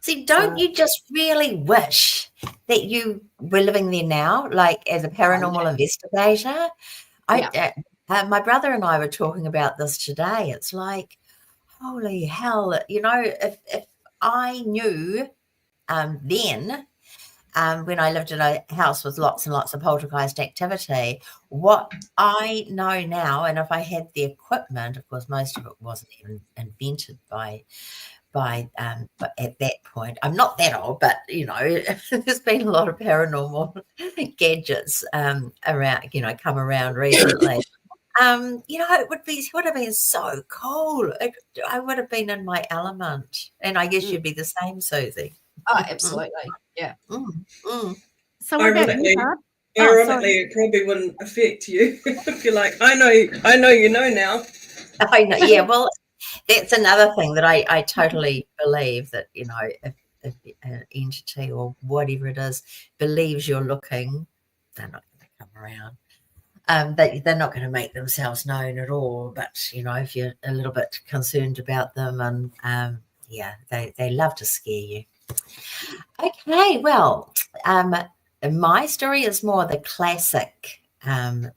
See, don't you just really wish that you were living there now, like as a paranormal investigator? My brother and I were talking about this today. It's like, holy hell, if I knew then, when I lived in a house with lots and lots of poltergeist activity, what I know now, and if I had the equipment, of course, most of it wasn't even invented by but at that point, I'm not that old, but there's been a lot of paranormal gadgets around, come around recently. It would have been so cool. I would have been in my element, and I guess you'd be the same, Susie. Oh, absolutely. Yeah. So what about you, Barb? Ironically, it probably wouldn't affect you if you're like, I know now. I know. Yeah. Well, that's another thing that I totally believe, that if an entity or whatever it is believes you're looking, they're not going to come around. They're not going to make themselves known at all. But if you're a little bit concerned about them, and they love to scare you. Okay, well, my story is more the classic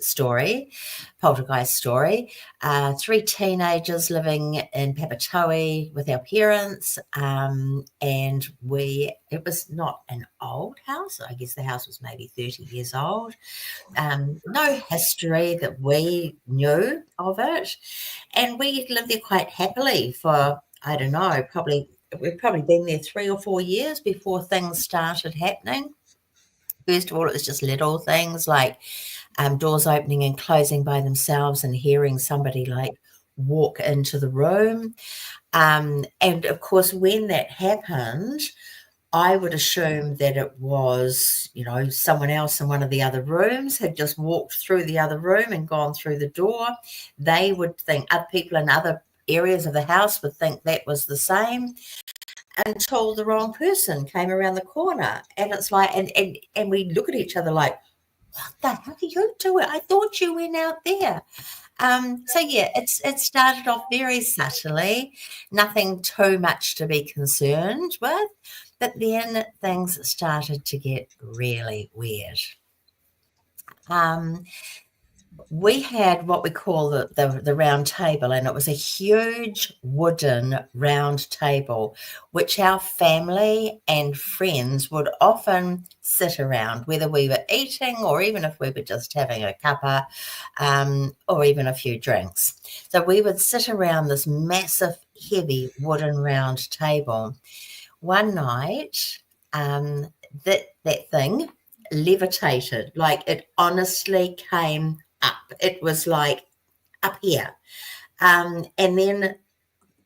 story, poltergeist story. 3 teenagers living in Papatoe with our parents, and it was not an old house. I guess the house was maybe 30 years old. No history that we knew of it, and we lived there quite happily for, I don't know, we've probably been there 3 or 4 years before things started happening. First of all, it was just little things like doors opening and closing by themselves, and hearing somebody like walk into the room. And of course, when that happened, I would assume that it was, someone else in one of the other rooms had just walked through the other room and gone through the door. They would think, other people in other areas of the house would think that was the same, until the wrong person came around the corner. And it's like, and we look at each other like, what the hell are you doing? I thought you went out there. So yeah, it started off very subtly, nothing too much to be concerned with, but then things started to get really weird. We had what we call the round table, and it was a huge wooden round table, which our family and friends would often sit around, whether we were eating or even if we were just having a cuppa, or even a few drinks. So we would sit around this massive, heavy wooden round table. One night, that thing levitated, like it honestly came up. It was like up here, and then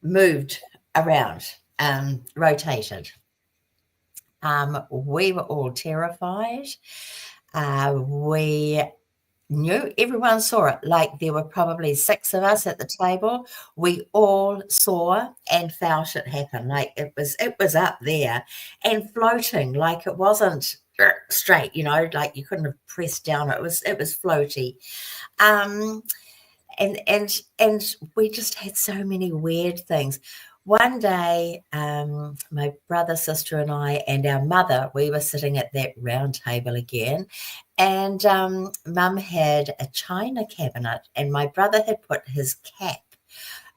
moved around, rotated. We were all terrified. We knew, everyone saw it. Like there were probably 6 of us at the table. We all saw and felt it happen. Like it was up there and floating. Like it wasn't straight, like you couldn't have pressed down. It was floaty. And we just had so many weird things. One day, my brother, sister, and I, and our mother, we were sitting at that round table again, and Mum had a china cabinet, and my brother had put his cap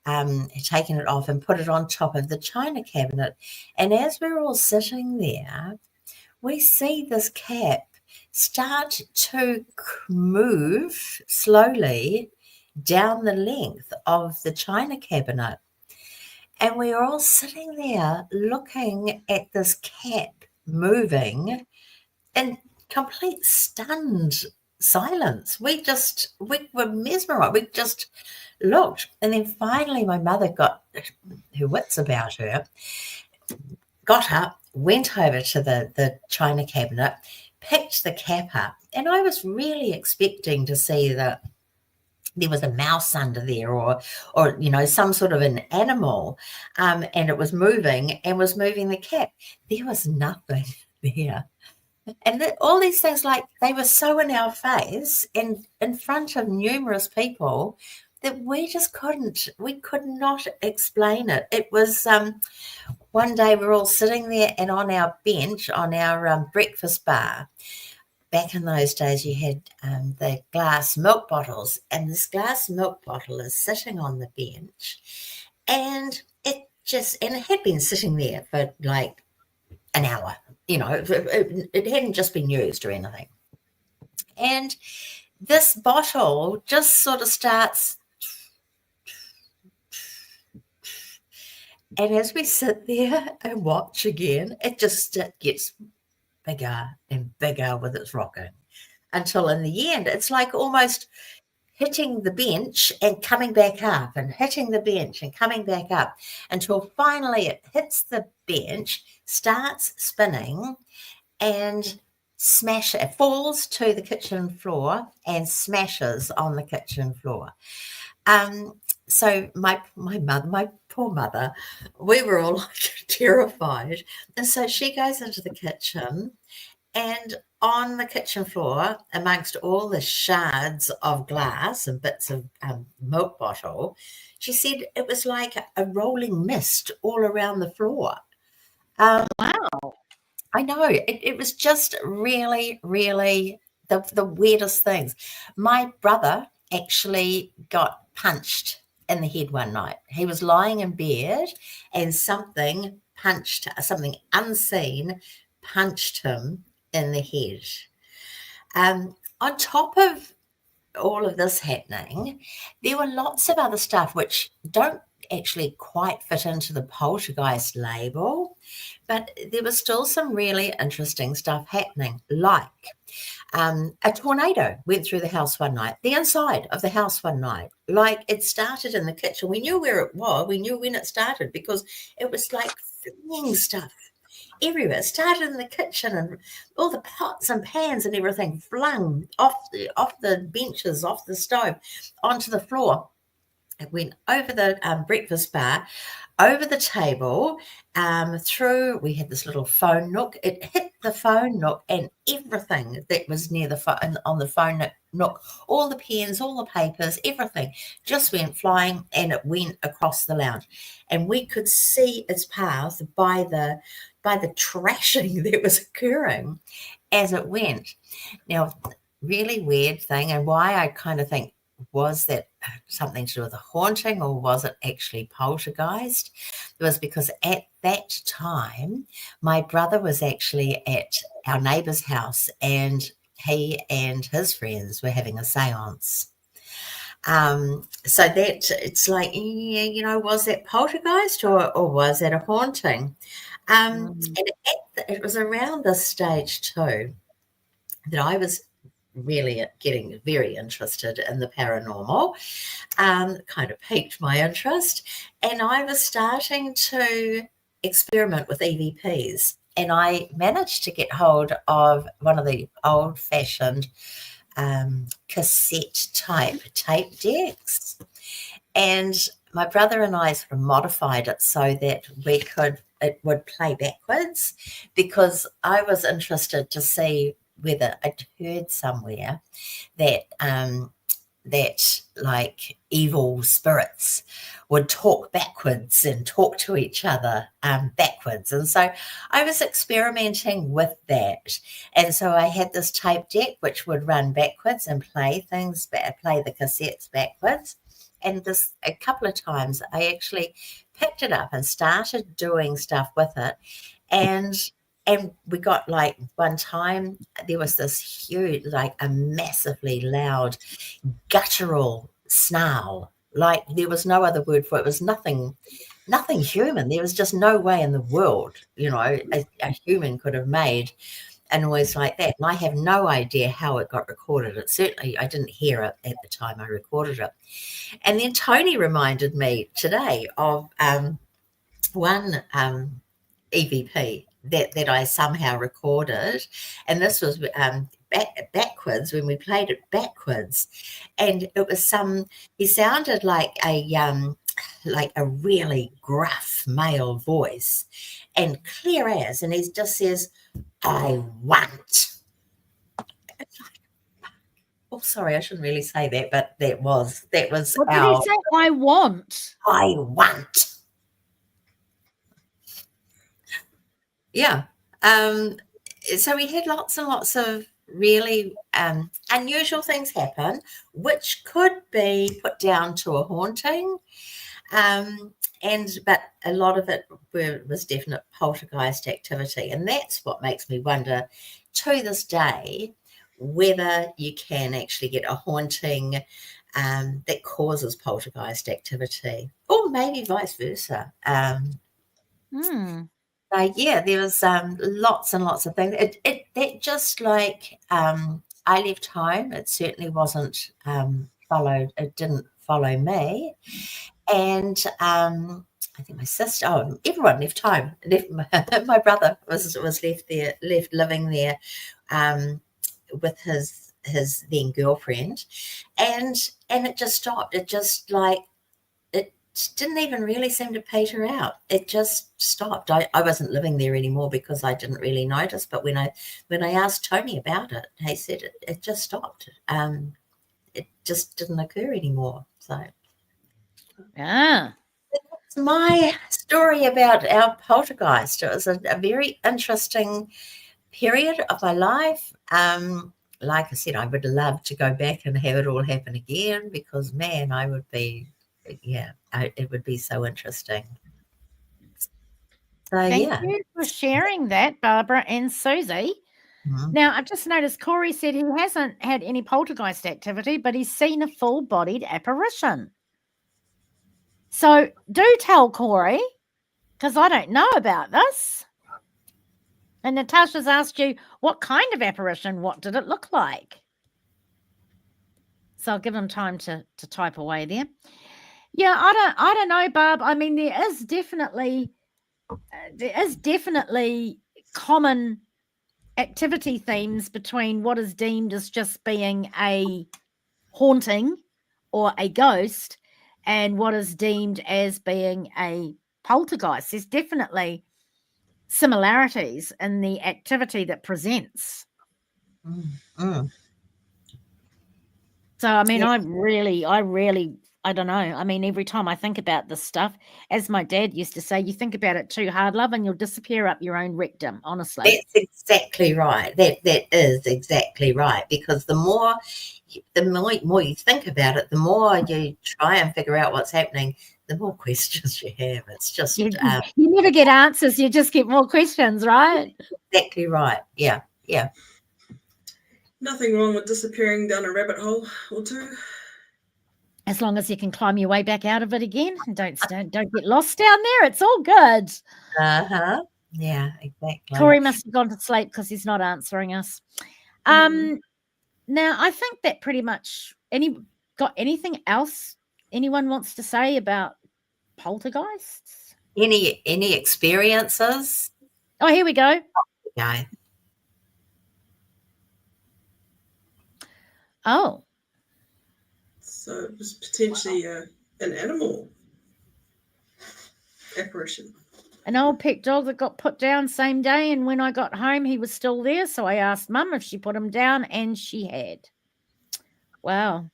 taken it off and put it on top of the china cabinet. And as we're all sitting there, we see this cap start to move slowly down the length of the china cabinet. And we were all sitting there looking at this cap moving in complete stunned silence. We were mesmerized. We just looked. And then finally my mother got her wits about her, got up, went over to the china cabinet, picked the cap up. And I was really expecting to see that there was a mouse under there or some sort of an animal, and it was moving the cap. There was nothing there. And all these things, like, they were so in our face and in front of numerous people that we could not explain it. It was one day we were all sitting there, and on our bench, on our breakfast bar, back in those days, you had the glass milk bottles, and this glass milk bottle is sitting on the bench, and it had been sitting there for like an hour. It hadn't just been used or anything. And this bottle just sort of starts, and as we sit there and watch again, it gets bigger and bigger with its rocking, until in the end it's like almost hitting the bench and coming back up, and hitting the bench and coming back up, until finally it hits the bench, starts spinning, and it falls to the kitchen floor and smashes on the kitchen floor. So my mother, my poor mother, we were all like terrified. And so she goes into the kitchen, and on the kitchen floor, amongst all the shards of glass and bits of milk bottle, she said it was like a rolling mist all around the floor. Wow. I know. It was just really, really the weirdest things. My brother actually got punched in the head one night. He was lying in bed, and something unseen punched him in the head. On top of all of this happening, there were lots of other stuff which don't actually quite fit into the poltergeist label, but there was still some really interesting stuff happening, like a tornado went through the house one night, the inside of the house one night. Like, it started in the kitchen. We knew where it was. We knew when it started, because it was like flinging stuff everywhere. It started in the kitchen, and all the pots and pans and everything flung off the benches, off the stove, onto the floor. It went over the breakfast bar, over the table, through. We had this little phone nook. It hit the phone nook, and everything that was near the phone, on the phone nook, all the pens, all the papers, everything just went flying, and it went across the lounge. And we could see its path by the trashing that was occurring as it went. Now, really weird thing, and why I kind of think, was that something to do with a haunting, or was it actually poltergeist? It was because at that time, my brother was actually at our neighbour's house, and he and his friends were having a seance. So that it's like, was that poltergeist or was that a haunting? And it was around this stage too that I was really getting very interested in the paranormal, kind of piqued my interest, and I was starting to experiment with EVPs, and I managed to get hold of one of the old-fashioned cassette type tape decks, and my brother and I sort of modified it so that it would play backwards, because I was interested to see whether I'd heard somewhere that like evil spirits would talk backwards and talk to each other backwards. And so I was experimenting with that. And so I had this tape deck which would run backwards and play the cassettes backwards. this a couple of times I actually picked it up and started doing stuff with it, and we got like one time there was this huge, like a massively loud guttural snarl, like there was no other word for it. It was nothing human. There was just no way in the world, a human could have made a noise like that. And I have no idea how it got recorded. It certainly, I didn't hear it at the time I recorded it. And then Tony reminded me today of one EVP that I somehow recorded, and this was backwards, when we played it backwards, and it was he sounded like a really gruff male voice, and clear as, and he just says, "I want." Oh, sorry, I shouldn't really say that, but that was What did he say? I want. I want. Yeah. So we had lots and lots of really unusual things happen, which could be put down to a haunting. But a lot of it was definite poltergeist activity. And that's what makes me wonder to this day whether you can actually get a haunting that causes poltergeist activity, or maybe vice versa. Yeah, there was lots and lots of things. That just like I left home, it certainly wasn't followed. It didn't follow me, and I think my sister, everyone left home. My brother was left living there with his then girlfriend, and it just stopped. It just didn't even really seem to peter out. It just stopped. I wasn't living there anymore because I didn't really notice. But when I asked Tony about it, he said it just stopped. It just didn't occur anymore. So that's my story about our poltergeist. It was a very interesting period of my life. Like I said, I would love to go back and have it all happen again, because man, I would be. Yeah, it would be so interesting. So, Thank you for sharing that, Barbara and Susie. Mhm. Now, I've just noticed Corey said he hasn't had any poltergeist activity, but he's seen a full-bodied apparition. So do tell Corey, because I don't know about this. And Natasha's asked you, what kind of apparition? What did it look like? So I'll give him time to type away there. Yeah, I don't know, Barb. I mean, there is definitely common activity themes between what is deemed as just being a haunting or a ghost and what is deemed as being a poltergeist. There's definitely similarities in the activity that presents. So, I mean, I don't know. I mean, every time I think about this stuff, as my dad used to say, you think about it too hard, love, and you'll disappear up your own rectum, honestly. That's exactly right. That is exactly right. Because the more you think about it, the more you try and figure out what's happening, the more questions you have. It's just you never get answers. You just get more questions, right? Exactly right. Yeah. Nothing wrong with disappearing down a rabbit hole or two. As long as you can climb your way back out of it again, and don't get lost down there. It's all good. Yeah, exactly. Corey must have gone to sleep because he's not answering us. Now, I think that pretty much got anything else anyone wants to say about poltergeists? Any experiences? Oh, here we go. Yeah. Oh. So it was potentially an animal apparition. An old pet dog that got put down same day, and when I got home, he was still there. So I asked Mum if she put him down, and she had. Wow.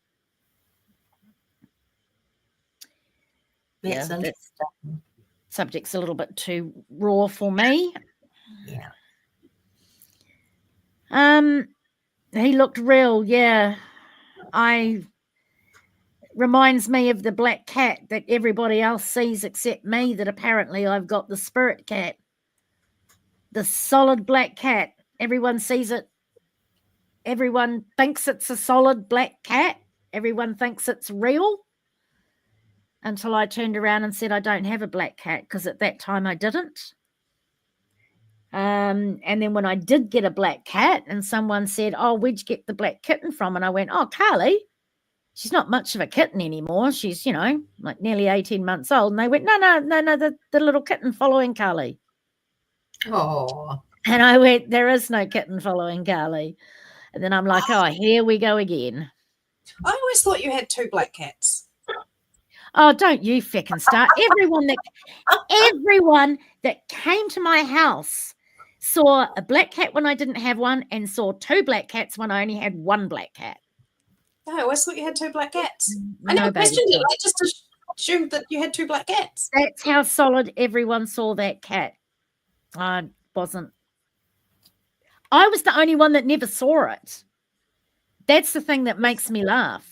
That's interesting. Subject's a little bit too raw for me. Yeah. He looked real, yeah. reminds me of the black cat that everybody else sees except me, that apparently I've got the spirit cat. The solid black cat. Everyone sees it. Everyone thinks it's a solid black cat. Everyone thinks it's real. Until I turned around and said I don't have a black cat, because at that time I didn't. And then when I did get a black cat and someone said, oh, where'd you get the black kitten from? And I went, oh, Carly. She's not much of a kitten anymore. She's, like nearly 18 months old. And they went, no, the little kitten following Carly. Oh. And I went, there is no kitten following Carly. And then I'm like, oh, here we go again. I always thought you had 2 black cats. Oh, don't you feckin' start. Everyone that came to my house saw a black cat when I didn't have one and saw 2 black cats when I only had 1 black cat. I always thought you had 2 black cats. I No, never baby. questioned it. I just assumed that you had 2 black cats. That's how solid everyone saw that cat. I wasn't. I was the only one that never saw it. That's the thing that makes me laugh.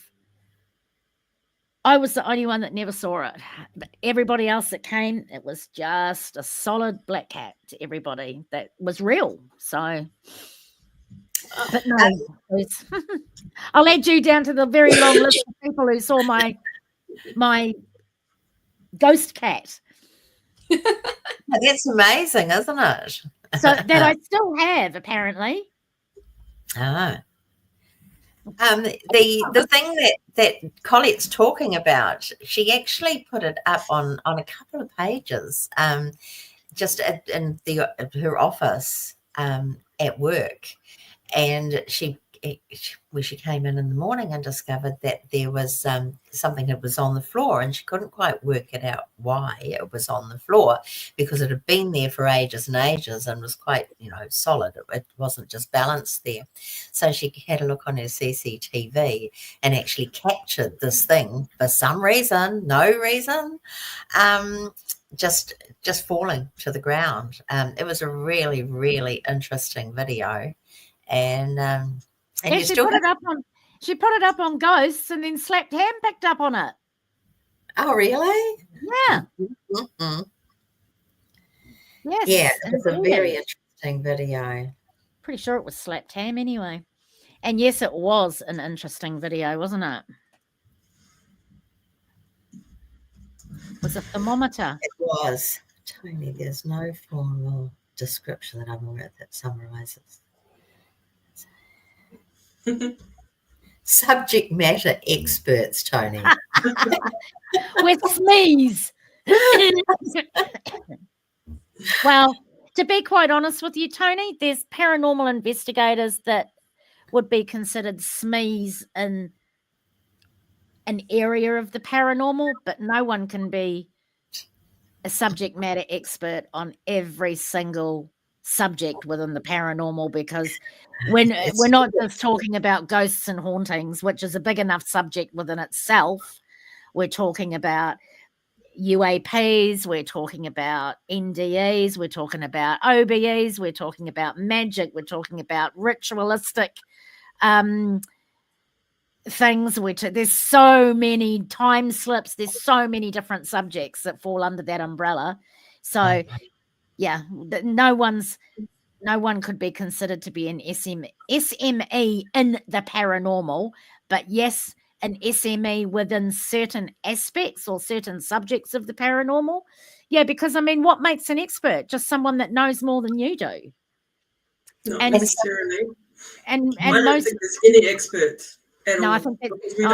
I was the only one that never saw it. But everybody else that came, it was just a solid black cat to everybody that was real. So, but no, I'll add you down to the very long list of people who saw my ghost cat. That's amazing, isn't it? So that I still have, apparently. Ah. The thing that Colette's talking about, she actually put it up on a couple of pages, just in her office at work, and she came in the morning and discovered that there was something that was on the floor, and she couldn't quite work it out why it was on the floor, because it had been there for ages and ages and was quite solid. It wasn't just balanced there. So she had a look on her CCTV and actually captured this thing for some reason, no reason, just falling to the ground. It was a really, really interesting video, and yeah, she put it up on Ghosts, and then Slapped Ham picked up on it. Oh, really? Yeah. Mm-hmm. Yes. Yeah, it was a indeed. very interesting video. Pretty sure it was Slapped Ham anyway. And yes, it was an interesting video, wasn't it? It was a thermometer. It was. Tony, there's no formal description that I'm aware of that summarizes. Subject matter experts, Tony. With sneeze. Well, to be quite honest with you, Tony, there's paranormal investigators that would be considered SMEs in an area of the paranormal, but no one can be a subject matter expert on every single subject within the paranormal, because we're not just talking about ghosts and hauntings, which is a big enough subject within itself. We're talking about UAPs, we're talking about NDEs, we're talking about OBEs, we're talking about magic, we're talking about ritualistic things. There's so many time slips, there's so many different subjects that fall under that umbrella. So yeah, no one could be considered to be an SME in the paranormal, but yes, an SME within certain aspects or certain subjects of the paranormal. Yeah, because I mean, what makes an expert? Just someone that knows more than you do. Not necessarily. And I don't most think there's any experts at all. I think that Because we don't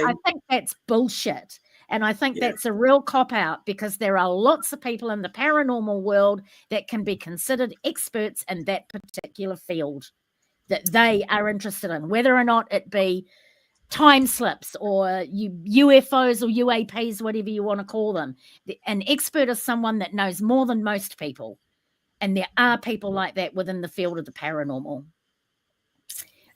I think that's bullshit. And I think that's a real cop-out, because there are lots of people in the paranormal world that can be considered experts in that particular field that they are interested in, whether or not it be time slips or UFOs or UAPs, whatever you want to call them. An expert is someone that knows more than most people. And there are people like that within the field of the paranormal.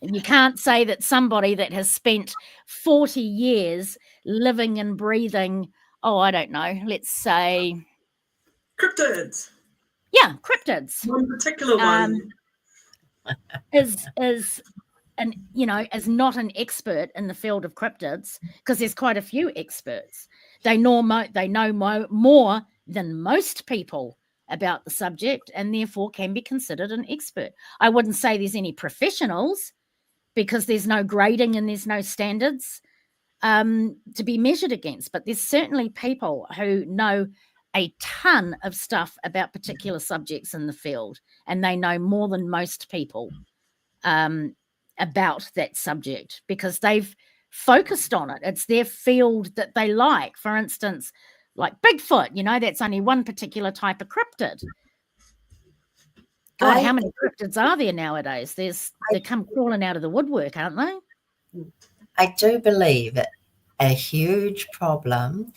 And you can't say that somebody that has spent 40 years living and breathing, I don't know, let's say cryptids. Yeah, cryptids. One particular one. Is and as not an expert in the field of cryptids, because there's quite a few experts. They know more than most people about the subject, and therefore can be considered an expert. I wouldn't say there's any professionals, because there's no grading and there's no standards to be measured against, but there's certainly people who know a ton of stuff about particular subjects in the field, and they know more than most people about that subject because they've focused on it. It's their field that they like. For instance, like Bigfoot, that's only one particular type of cryptid. God, how many cryptids are there nowadays? They come crawling out of the woodwork, aren't they? I do believe a huge problem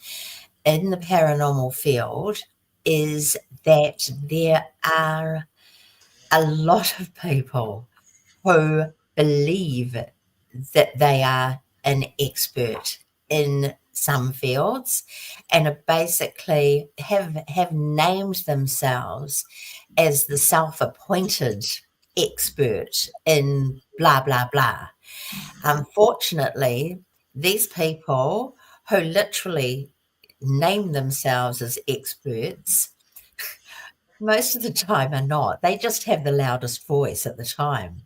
in the paranormal field is that there are a lot of people who believe that they are an expert in some fields and basically have named themselves as the self-appointed expert in blah, blah, blah. Unfortunately, these people who literally name themselves as experts most of the time are not. They just have the loudest voice at the time.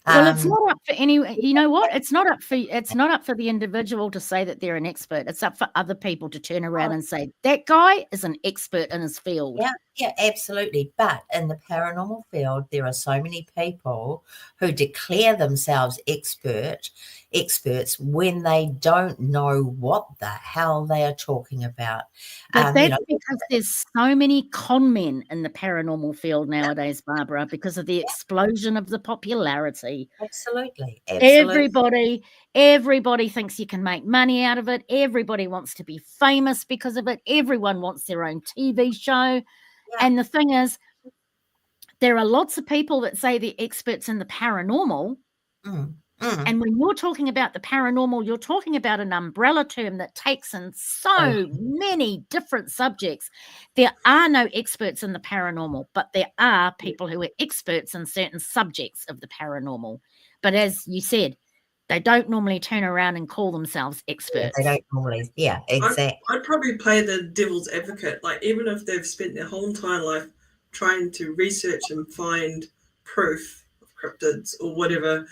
Well, it's not up for any. You know what? It's not up for the individual to say that they're an expert. It's up for other people to turn around and say that guy is an expert in his field. Yeah, absolutely. But in the paranormal field, there are so many people who declare themselves experts when they don't know what the hell they are talking about. But that's because there's so many con men in the paranormal field nowadays, Barbara, because of the explosion of the popularity. Absolutely. Everybody thinks you can make money out of it. Everybody wants to be famous because of it. Everyone wants their own TV show. Yeah. And the thing is, there are lots of people that say they're experts in the paranormal. And when you're talking about the paranormal, you're talking about an umbrella term that takes in so many different subjects. There are no experts in the paranormal, but there are people who are experts in certain subjects of the paranormal. But as you said, they don't normally turn around and call themselves experts. They don't normally, exactly. I'd probably play the devil's advocate. Like, even if they've spent their whole entire life trying to research and find proof of cryptids or whatever,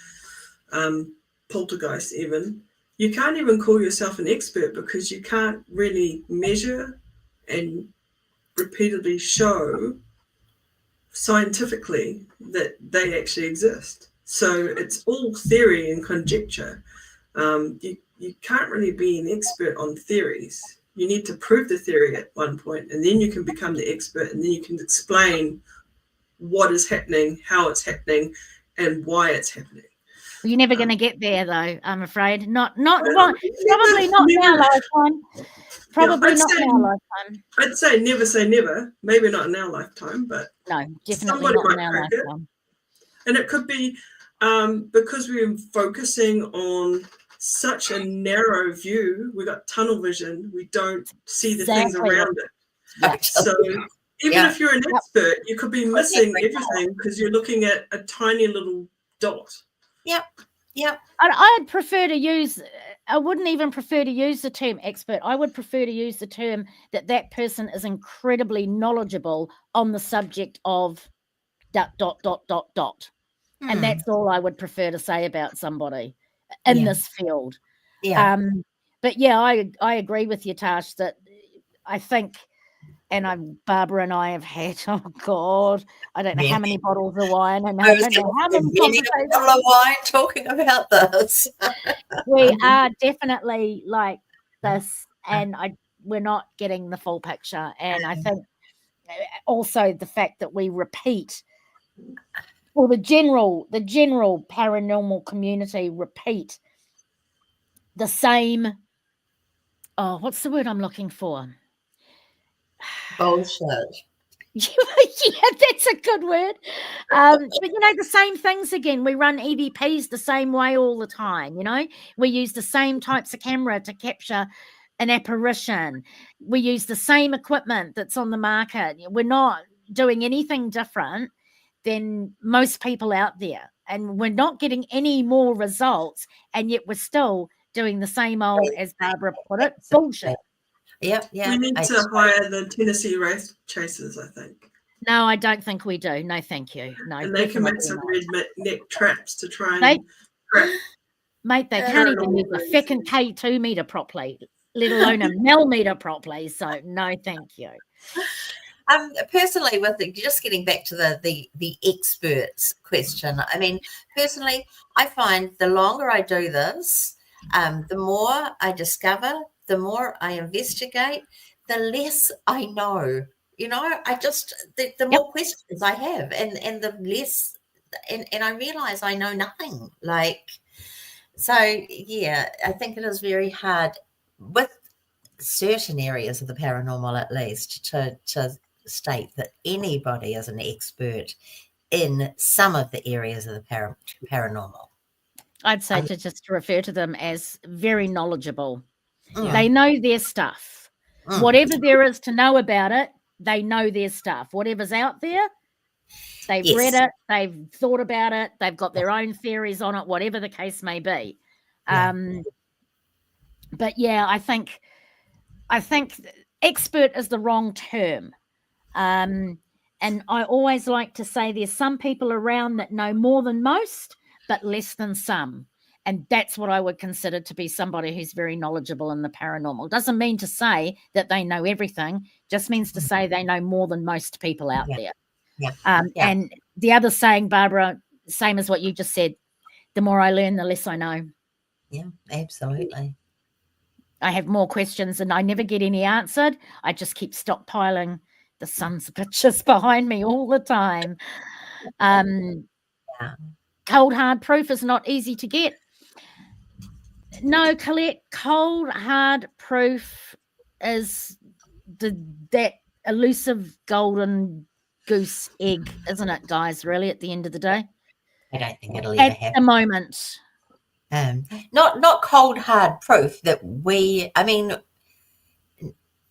poltergeist even, you can't even call yourself an expert because you can't really measure and repeatedly show scientifically that they actually exist. So it's all theory and conjecture. You can't really be an expert on theories. You need to prove the theory at one point, and then you can become the expert, and then you can explain what is happening, how it's happening, and why it's happening. You're never going to get there, though, I'm afraid. Probably not in our lifetime. Probably not in our lifetime. I'd say never. Maybe not in our lifetime, but no, definitely not in our lifetime. And it could be because we're focusing on such a narrow view. We got tunnel vision. We don't see the things around it. Yeah. So even if you're an expert, you could be missing everything because you're looking at a tiny little dot. Yep. I'd prefer to use, I wouldn't even prefer to use the term expert. I would prefer to use the term that person is incredibly knowledgeable on the subject of ... And that's all I would prefer to say about somebody in this field. Yeah. But yeah, I agree with you, Tash, that I think, and Barbara and I have had, oh God, I don't know how many bottles of wine and I don't know how many conversations of wine talking about this. We are definitely like this, and we're not getting the full picture. And I think also the fact that we repeat, or the general paranormal community repeat the same, what's the word I'm looking for? Bullshit. Yeah, that's a good word. But the same things again. We run EVPs the same way all the time. We use the same types of camera to capture an apparition. We use the same equipment that's on the market. We're not doing anything different. than most people out there. And we're not getting any more results, and yet we're still doing the same old, as Barbara put it, bullshit. Yeah. We need to hire the Tennessee race chasers, I think. No, I don't think we do. No, thank you. No, And they can make some definitely not. red neck traps to try They- and trap. Mate, they can't even use a fucking K2 meter properly, let alone a millimeter properly. So no, thank you. Personally, with just getting back to the experts question, I mean, personally, I find the longer I do this, the more I discover, the more I investigate, the less I know. You know, I just the more questions I have, and the less, and I realize I know nothing. Like, so yeah, I think it is very hard with certain areas of the paranormal, at least, to state that anybody is an expert in some of the areas of the paranormal. I'd say to just refer to them as very knowledgeable. Mm. They know their stuff. Whatever there is to know about it, they know their stuff. Whatever's out there, they've read it, they've thought about it, they've got their own theories on it, whatever the case may be. But yeah, I think expert is the wrong term. And I always like to say there's some people around that know more than most, but less than some. And that's what I would consider to be somebody who's very knowledgeable in the paranormal. Doesn't mean to say that they know everything, just means to say they know more than most people out there. And the other saying, Barbara, same as what you just said, the more I learn, the less I know. Yeah, absolutely. I have more questions and I never get any answered. I just keep stockpiling the sons of bitches behind me all the time. Cold hard proof is not easy to get. No, Colette, cold hard proof is that elusive golden goose egg, isn't it, guys? Really, at the end of the day, I don't think it'll ever happen at the moment. Not cold hard proof that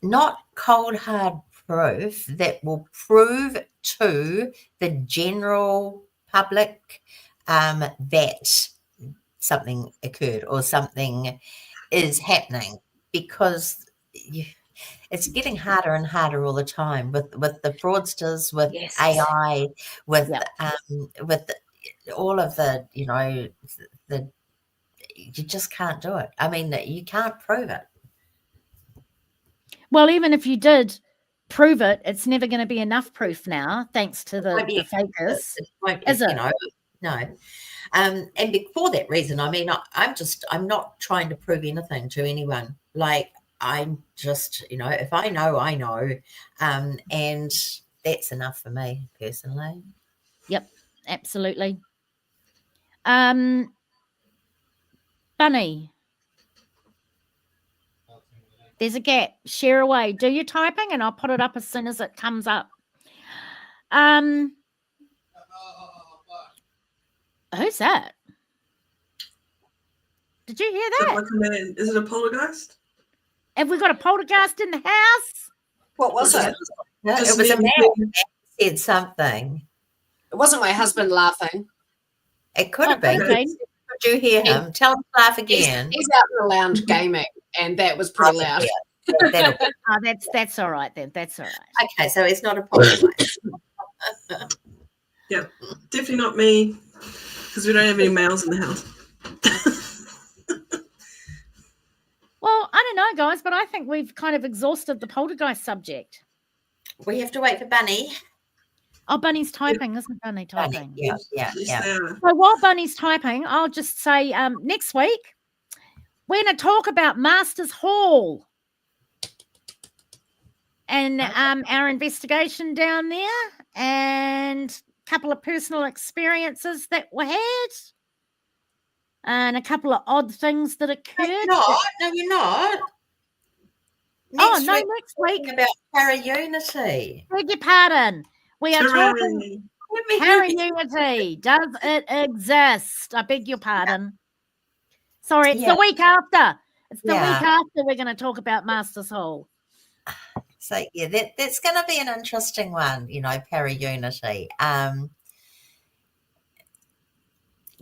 not cold hard proof that will prove to the general public that something occurred or something is happening, because it's getting harder and harder all the time with the fraudsters, with AI, with all of the, you just can't do it. I mean, you can't prove it. Well, even if you did prove it, it's never going to be enough proof now, thanks to the fakers. Is it? No. And for that reason, I mean, I'm not trying to prove anything to anyone. Like, I'm just, if I know, I know. And that's enough for me personally. Yep, absolutely. Bunny, there's a gap. Share away. Do your typing and I'll put it up as soon as it comes up. Who's that? Did you hear that? Is it a poltergeist? Have we got a poltergeist in the house? What was it? No, it was a man who said something. It wasn't my husband laughing. It could have been. Did you hear him? Tell him to laugh again. He's out in the lounge gaming, and that was pretty loud. That's all right then. That's all right. Okay, so it's not a poltergeist. Yeah, definitely not me, because we don't have any males in the house. Well, I don't know, guys, but I think we've kind of exhausted the poltergeist subject. We have to wait for Bunny. Oh, Bunny's typing, isn't Bunny typing? Yeah. So while Bunny's typing, I'll just say next week we're going to talk about Masters Hall and our investigation down there and a couple of personal experiences that we had. And a couple of odd things that occurred. No, you're not. Next week. About para-unity. Beg your pardon. We are talking para-unity. Does it exist? I beg your pardon. Sorry, it's the week after. It's the week after we're going to talk about Masters Hall. So, that's going to be an interesting one, para-unity.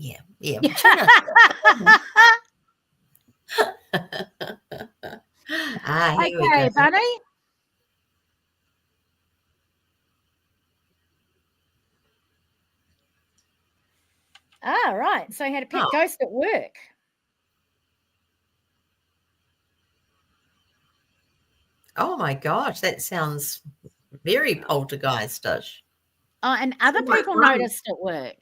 Yeah. Tune in. Here we Okay, go. Bunny. Right. So I had a pet ghost at work. Oh my gosh, that sounds very poltergeistish. Oh, and other people noticed at work.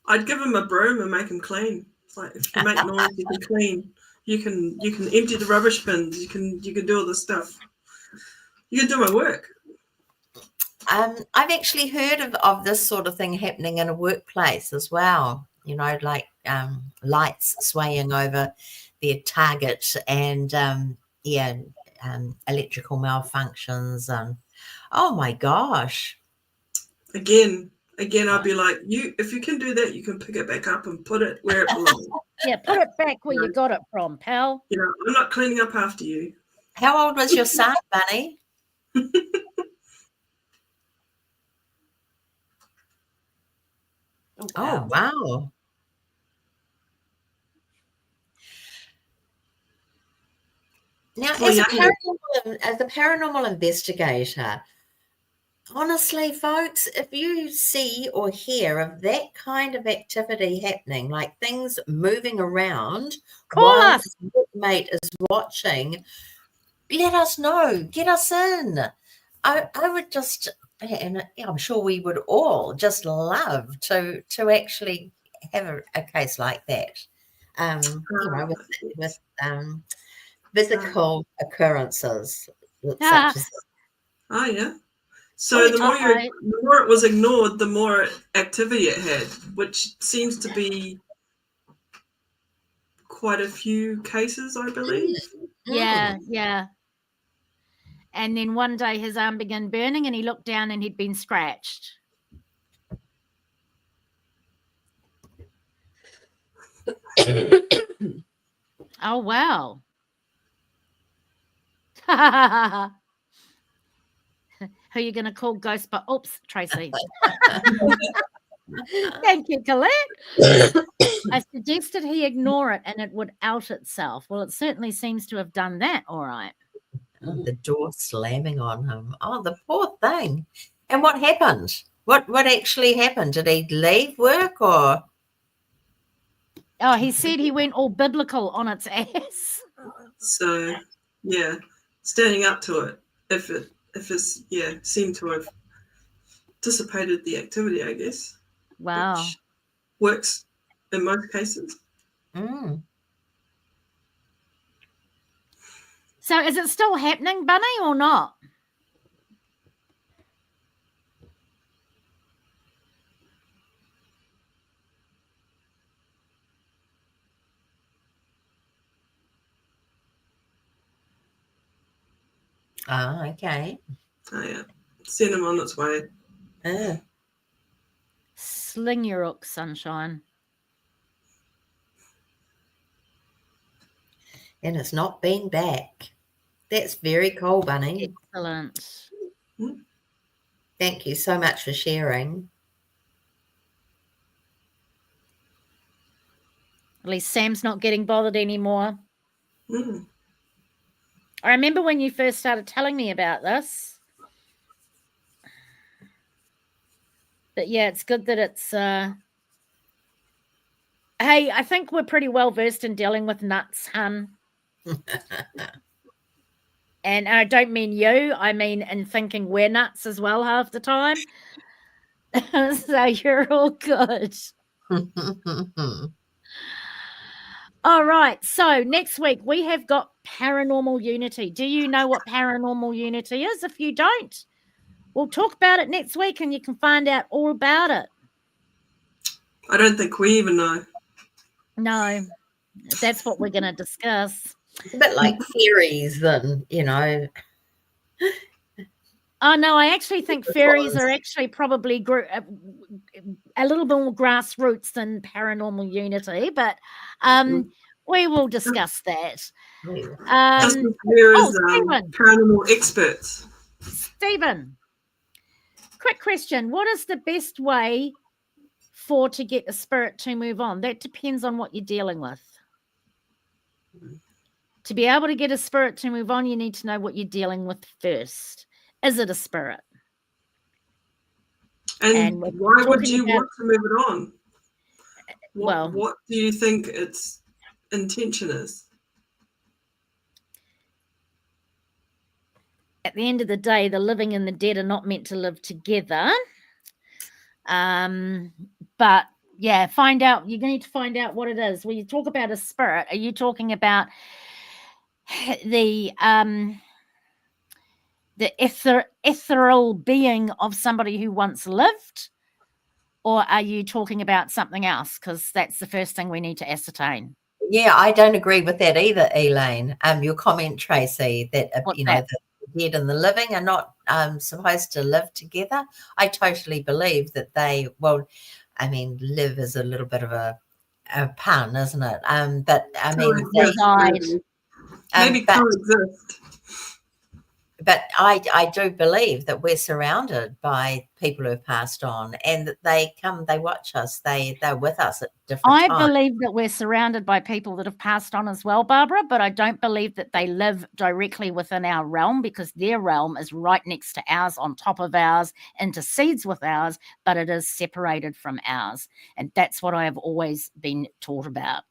I'd give him a broom and make him clean. It's like, if you make noise, you can clean. You can empty the rubbish bins. You can do all this stuff. You can do my work. I've actually heard of this sort of thing happening in a workplace as well. You know, like lights swaying over their target, and electrical malfunctions. And oh my gosh! Again, I'd be like, if you can do that, you can pick it back up and put it where it belongs. Yeah, put it back where you got it from, pal. You know, I'm not cleaning up after you. How old was your son, Bunny? Oh, wow. Now, as a paranormal investigator, honestly, folks, if you see or hear of that kind of activity happening, like things moving around while us. the workmate is watching, let us know. Get us in. I would just, and I'm sure we would all just love to actually have a case like that. With physical occurrences such as. Oh yeah. So the more it was ignored, the more activity it had, which seems to be quite a few cases, I believe. Yeah. And then one day his arm began burning and he looked down and he'd been scratched. Oh, wow. Who are you going to call ghost? But oops, Tracy. Thank you, Colette. I suggested he ignore it and it would out itself. Well, it certainly seems to have done that. All right. The door slamming on him. Oh, the poor thing. And what happened? What actually happened? Did he leave work or? Oh, he said he went all biblical on its ass. So, yeah, standing up to it. If it's seemed to have dissipated the activity, I guess. Wow. Which works in most cases. Mm. So is it still happening, Bunny, or not? Oh, okay. Oh, yeah. Send him on its way. Sling your hook, sunshine. And it's not been back. That's very cool, Bunny. Excellent. Thank you so much for sharing. At least Sam's not getting bothered anymore. Mm. I remember when you first started telling me about this. But yeah, it's good that it's hey, I think we're pretty well versed in dealing with nuts, hun. And I don't mean you, I mean in thinking we're nuts as well half the time. So you're all good. All right. So next week we have got Paranormal Unity. Do you know what Paranormal Unity is? If you don't, we'll talk about it next week and you can find out all about it. I don't think we even know. No, that's what we're going to discuss. It's a bit like fairies then, you know. Oh, no, I actually think fairies are actually probably a little bit more grassroots than Paranormal Unity, but we will discuss that. Paranormal experts. Stephen, quick question. What is the best way for to get a spirit to move on? That depends on what you're dealing with. To be able to get a spirit to move on, you need to know what you're dealing with first. Is it a spirit? And why would you want to move it on? What do you think its intention is? At the end of the day, the living and the dead are not meant to live together. But yeah, find out. You need to find out what it is. When you talk about a spirit, are you talking about the ethereal being of somebody who once lived, or are you talking about something else? Because that's the first thing we need to ascertain. Yeah, I don't agree with that either, Elaine. Your comment, Tracy, that the dead and the living are not supposed to live together. I totally believe that they. Well, I mean, live is a little bit of a pun, isn't it? But I mean, they died. Maybe coexist. But I do believe that we're surrounded by people who have passed on, and that they watch us, they're with us at different times. I believe that we're surrounded by people that have passed on as well, Barbara, but I don't believe that they live directly within our realm, because their realm is right next to ours, on top of ours, intercedes with ours, but it is separated from ours. And that's what I have always been taught about.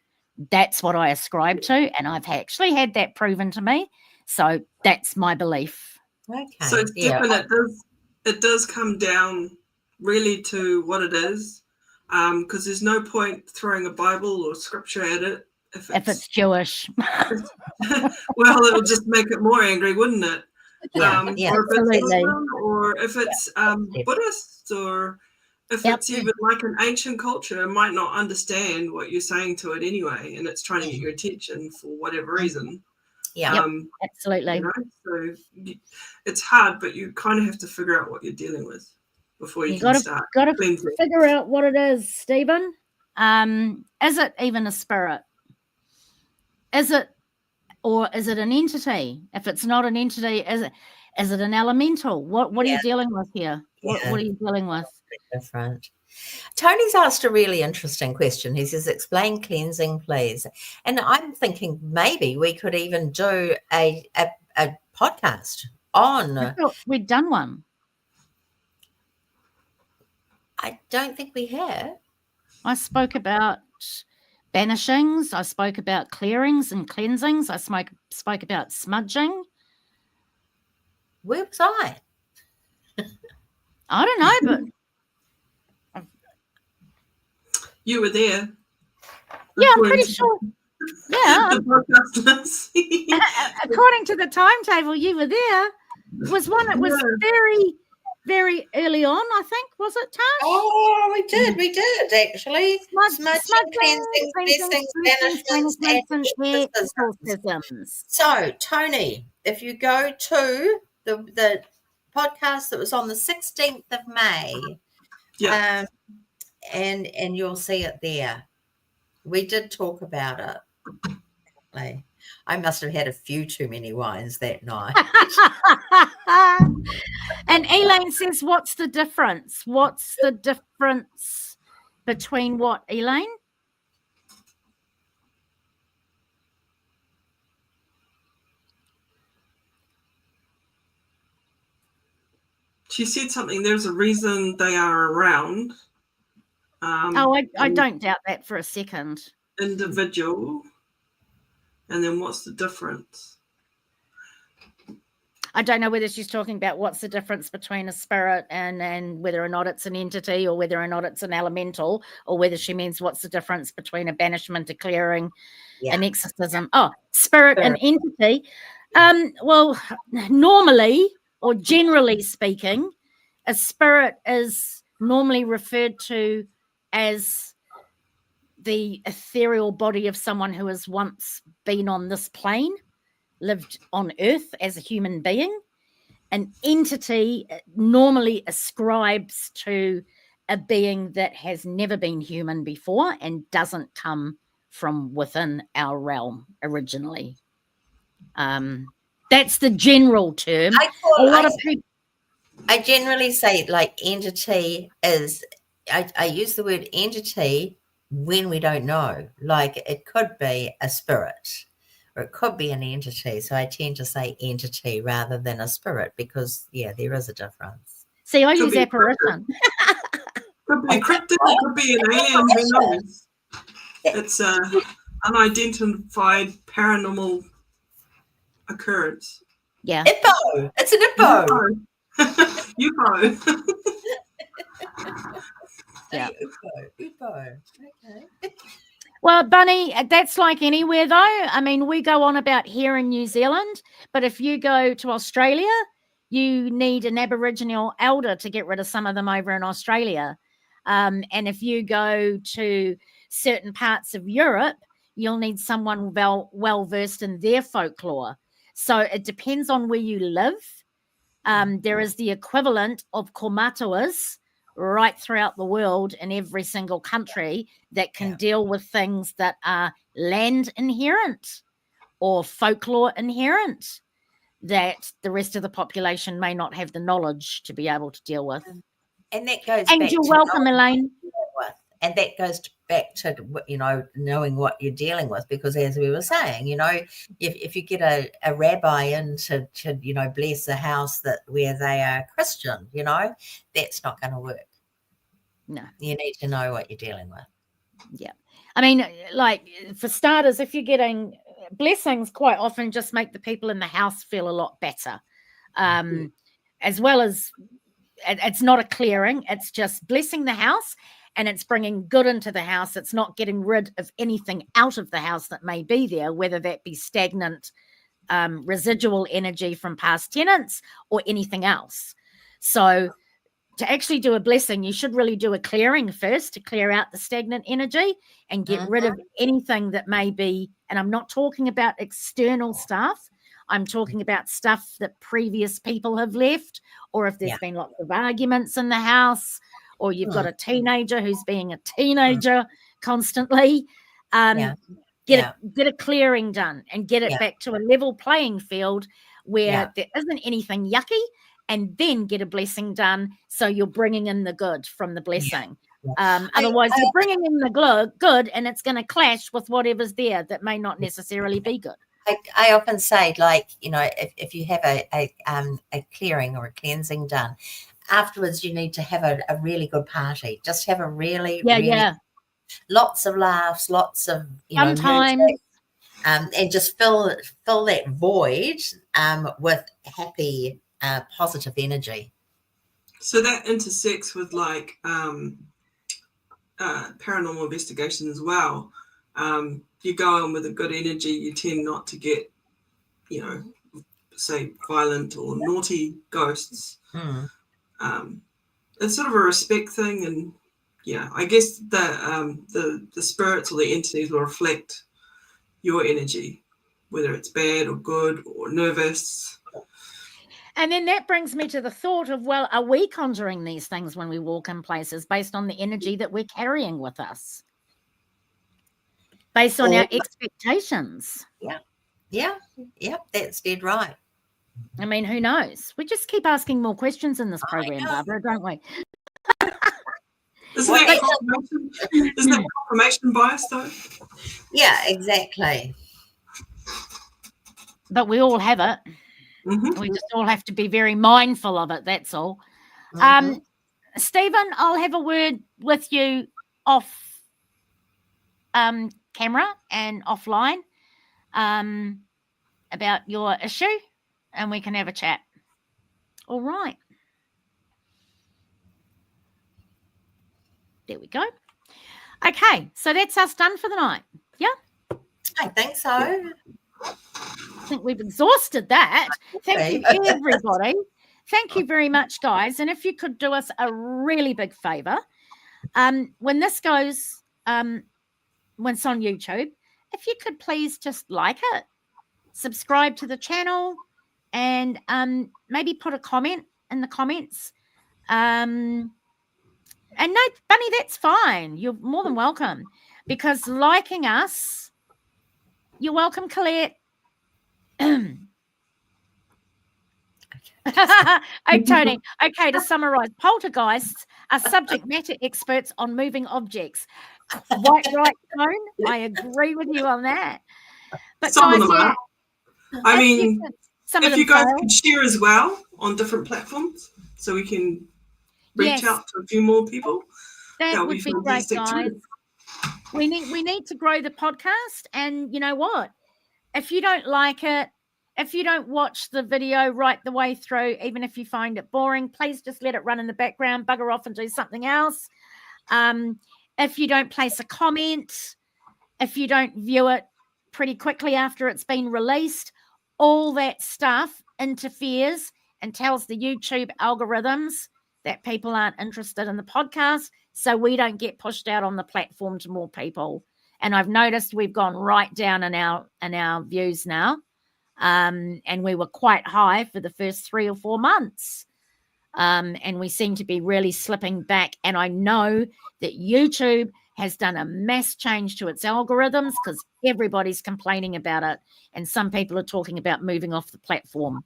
That's what I ascribe to, and I've actually had that proven to me. So that's my belief. Okay. So it's different. It does come down really to what it is, because there's no point throwing a Bible or scripture at it if it's Jewish. Well, it'll just make it more angry, wouldn't it? Yeah, or if it's Muslim, or if it's Buddhist, or if it's even like an ancient culture, it might not understand what you're saying to it anyway, and it's trying to get your attention for whatever reason. Yeah, absolutely. So it's hard, but you kind of have to figure out what you're dealing with before you can start. Got to figure out what it is, Stephen. Is it even a spirit? Is it an entity? If it's not an entity, is it an elemental? What are you dealing with here? What are you dealing with? Different. Tony's asked a really interesting question. He says, explain cleansing, please. And I'm thinking maybe we could even do a podcast on. I thought we'd done one. I don't think we have. I spoke about banishings. I spoke about clearings and cleansings. I spoke about smudging. Where was I? I don't know, but you were there. Yeah, I'm pretty sure. Yeah. According to the timetable, you were there. It was one that was very, very early on, I think. Was it, Tash? Oh, we did actually. Smudging, cleansing, banishments, and exorcisms. So, Tony, if you go to the podcast that was on the 16th of May, and you'll see it there. We did talk about it. I must have had a few too many wines that night. And Elaine says, what's the difference? What's the difference between what, Elaine? She said something. There's a reason they are around. I don't doubt that for a second. Individual. And then what's the difference? I don't know whether she's talking about what's the difference between a spirit and whether or not it's an entity, or whether or not it's an elemental, or whether she means what's the difference between a banishment, a clearing, an exorcism. Oh, spirit and entity. Well, normally, or generally speaking, a spirit is normally referred to as the ethereal body of someone who has once been on this plane, lived on Earth as a human being. An entity normally ascribes to a being that has never been human before and doesn't come from within our realm originally. That's the general term. I generally say like entity is I use the word entity when we don't know. Like it could be a spirit or it could be an entity. So I tend to say entity rather than a spirit because, yeah, there is a difference. See, I Could use be apparition. Could be a cryptid, it could be an alien, who knows? It's a unidentified paranormal occurrence. Yeah. Hippo. It's an hippo. UFO. Yeah. Hippo. Okay. Well, Bunny, that's like anywhere, though. I mean, we go on about here in New Zealand, but if you go to Australia, you need an Aboriginal elder to get rid of some of them over in Australia. And if you go to certain parts of Europe, you'll need someone well versed in their folklore. So it depends on where you live. There is the equivalent of kaumatuas right throughout the world in every single country that can deal with things that are land inherent or folklore inherent that the rest of the population may not have the knowledge to be able to deal with. And that goes And back you're to welcome, Elaine. and that goes back to, you know, knowing what you're dealing with, because as we were saying, you know, if you get a rabbi in to you know, bless a house where they are Christian, you know, that's not going to work. No. You need to know what you're dealing with. Yeah. I mean, like, for starters, if you're getting blessings, quite often just make the people in the house feel a lot better. As well as it's not a clearing, it's just blessing the house and it's bringing good into the house. It's not getting rid of anything out of the house that may be there, whether that be stagnant residual energy from past tenants or anything else. So to actually do a blessing, you should really do a clearing first to clear out the stagnant energy and get rid of anything that may be, and I'm not talking about external stuff, I'm talking about stuff that previous people have left, or if there's been lots of arguments in the house, or you've got a teenager who's being a teenager constantly. Get a clearing done and get it back to a level playing field where there isn't anything yucky, and then get a blessing done so you're bringing in the good from the blessing. Otherwise, you're bringing in the good and it's going to clash with whatever's there that may not necessarily be good. I often say, like, you know, if you have a clearing or a cleansing done, afterwards you need to have a really good party. Just have a really lots of laughs, lots of, you know, music, and just fill that void with happy, positive energy. So that intersects with like paranormal investigation as well. You go in with a good energy, you tend not to get, you know, say violent or naughty ghosts. It's sort of a respect thing, and I guess the spirits or the entities will reflect your energy, whether it's bad or good or nervous. And then that brings me to the thought of, well, are we conjuring these things when we walk in places based on the energy that we're carrying with us? Based on our expectations. Yeah, that's dead right. I mean, who knows? We just keep asking more questions in this program, Barbara, don't we? Isn't that confirmation bias, though? Yeah, exactly. But we all have it. We just all have to be very mindful of it, that's all. Stephen, I'll have a word with you off camera and offline about your issue, and we can have a chat. All right. There we go. Okay, so that's us done for the night. Yeah? I think so. I think we've exhausted that. Thank you, everybody. Thank you very much, guys. And if you could do us a really big favor, when this goes, when it's on YouTube, if you could please just like it, subscribe to the channel, and maybe put a comment in the comments. And no, Bunny, that's fine. You're more than welcome, because liking us, you're welcome, Colette. Oh, Tony. Okay, to summarize, poltergeists are subject matter experts on moving objects. Quite right, Tone. I agree with you on that. But Some of guys, them yeah, are. I if mean, some of if them you guys fail. could share as well on different platforms so we can reach Yes, out to a few more people, that would be great, fantastic guys. too. We need to grow the podcast, and you know what? If you don't like it, if you don't watch the video right the way through, even if you find it boring, please just let it run in the background, bugger off and do something else. If you don't place a comment, if you don't view it pretty quickly after it's been released, all that stuff interferes and tells the YouTube algorithms that people aren't interested in the podcast, so we don't get pushed out on the platform to more people. And I've noticed we've gone right down in our views now, and we were quite high for the first 3 or 4 months, and we seem to be really slipping back. And I know that YouTube has done a mass change to its algorithms because everybody's complaining about it, and some people are talking about moving off the platform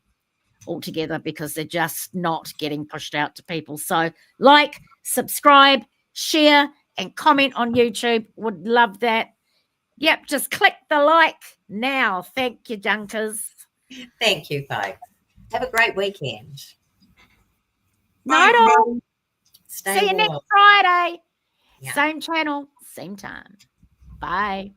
altogether because they're just not getting pushed out to people. So like, subscribe, share, and comment on YouTube. Would love that. Yep, just click the like now. Thank you, Junkers. Thank you, folks. Have a great weekend. Night all. Stay See you warm. next Friday. Yeah. Same channel, same time. Bye.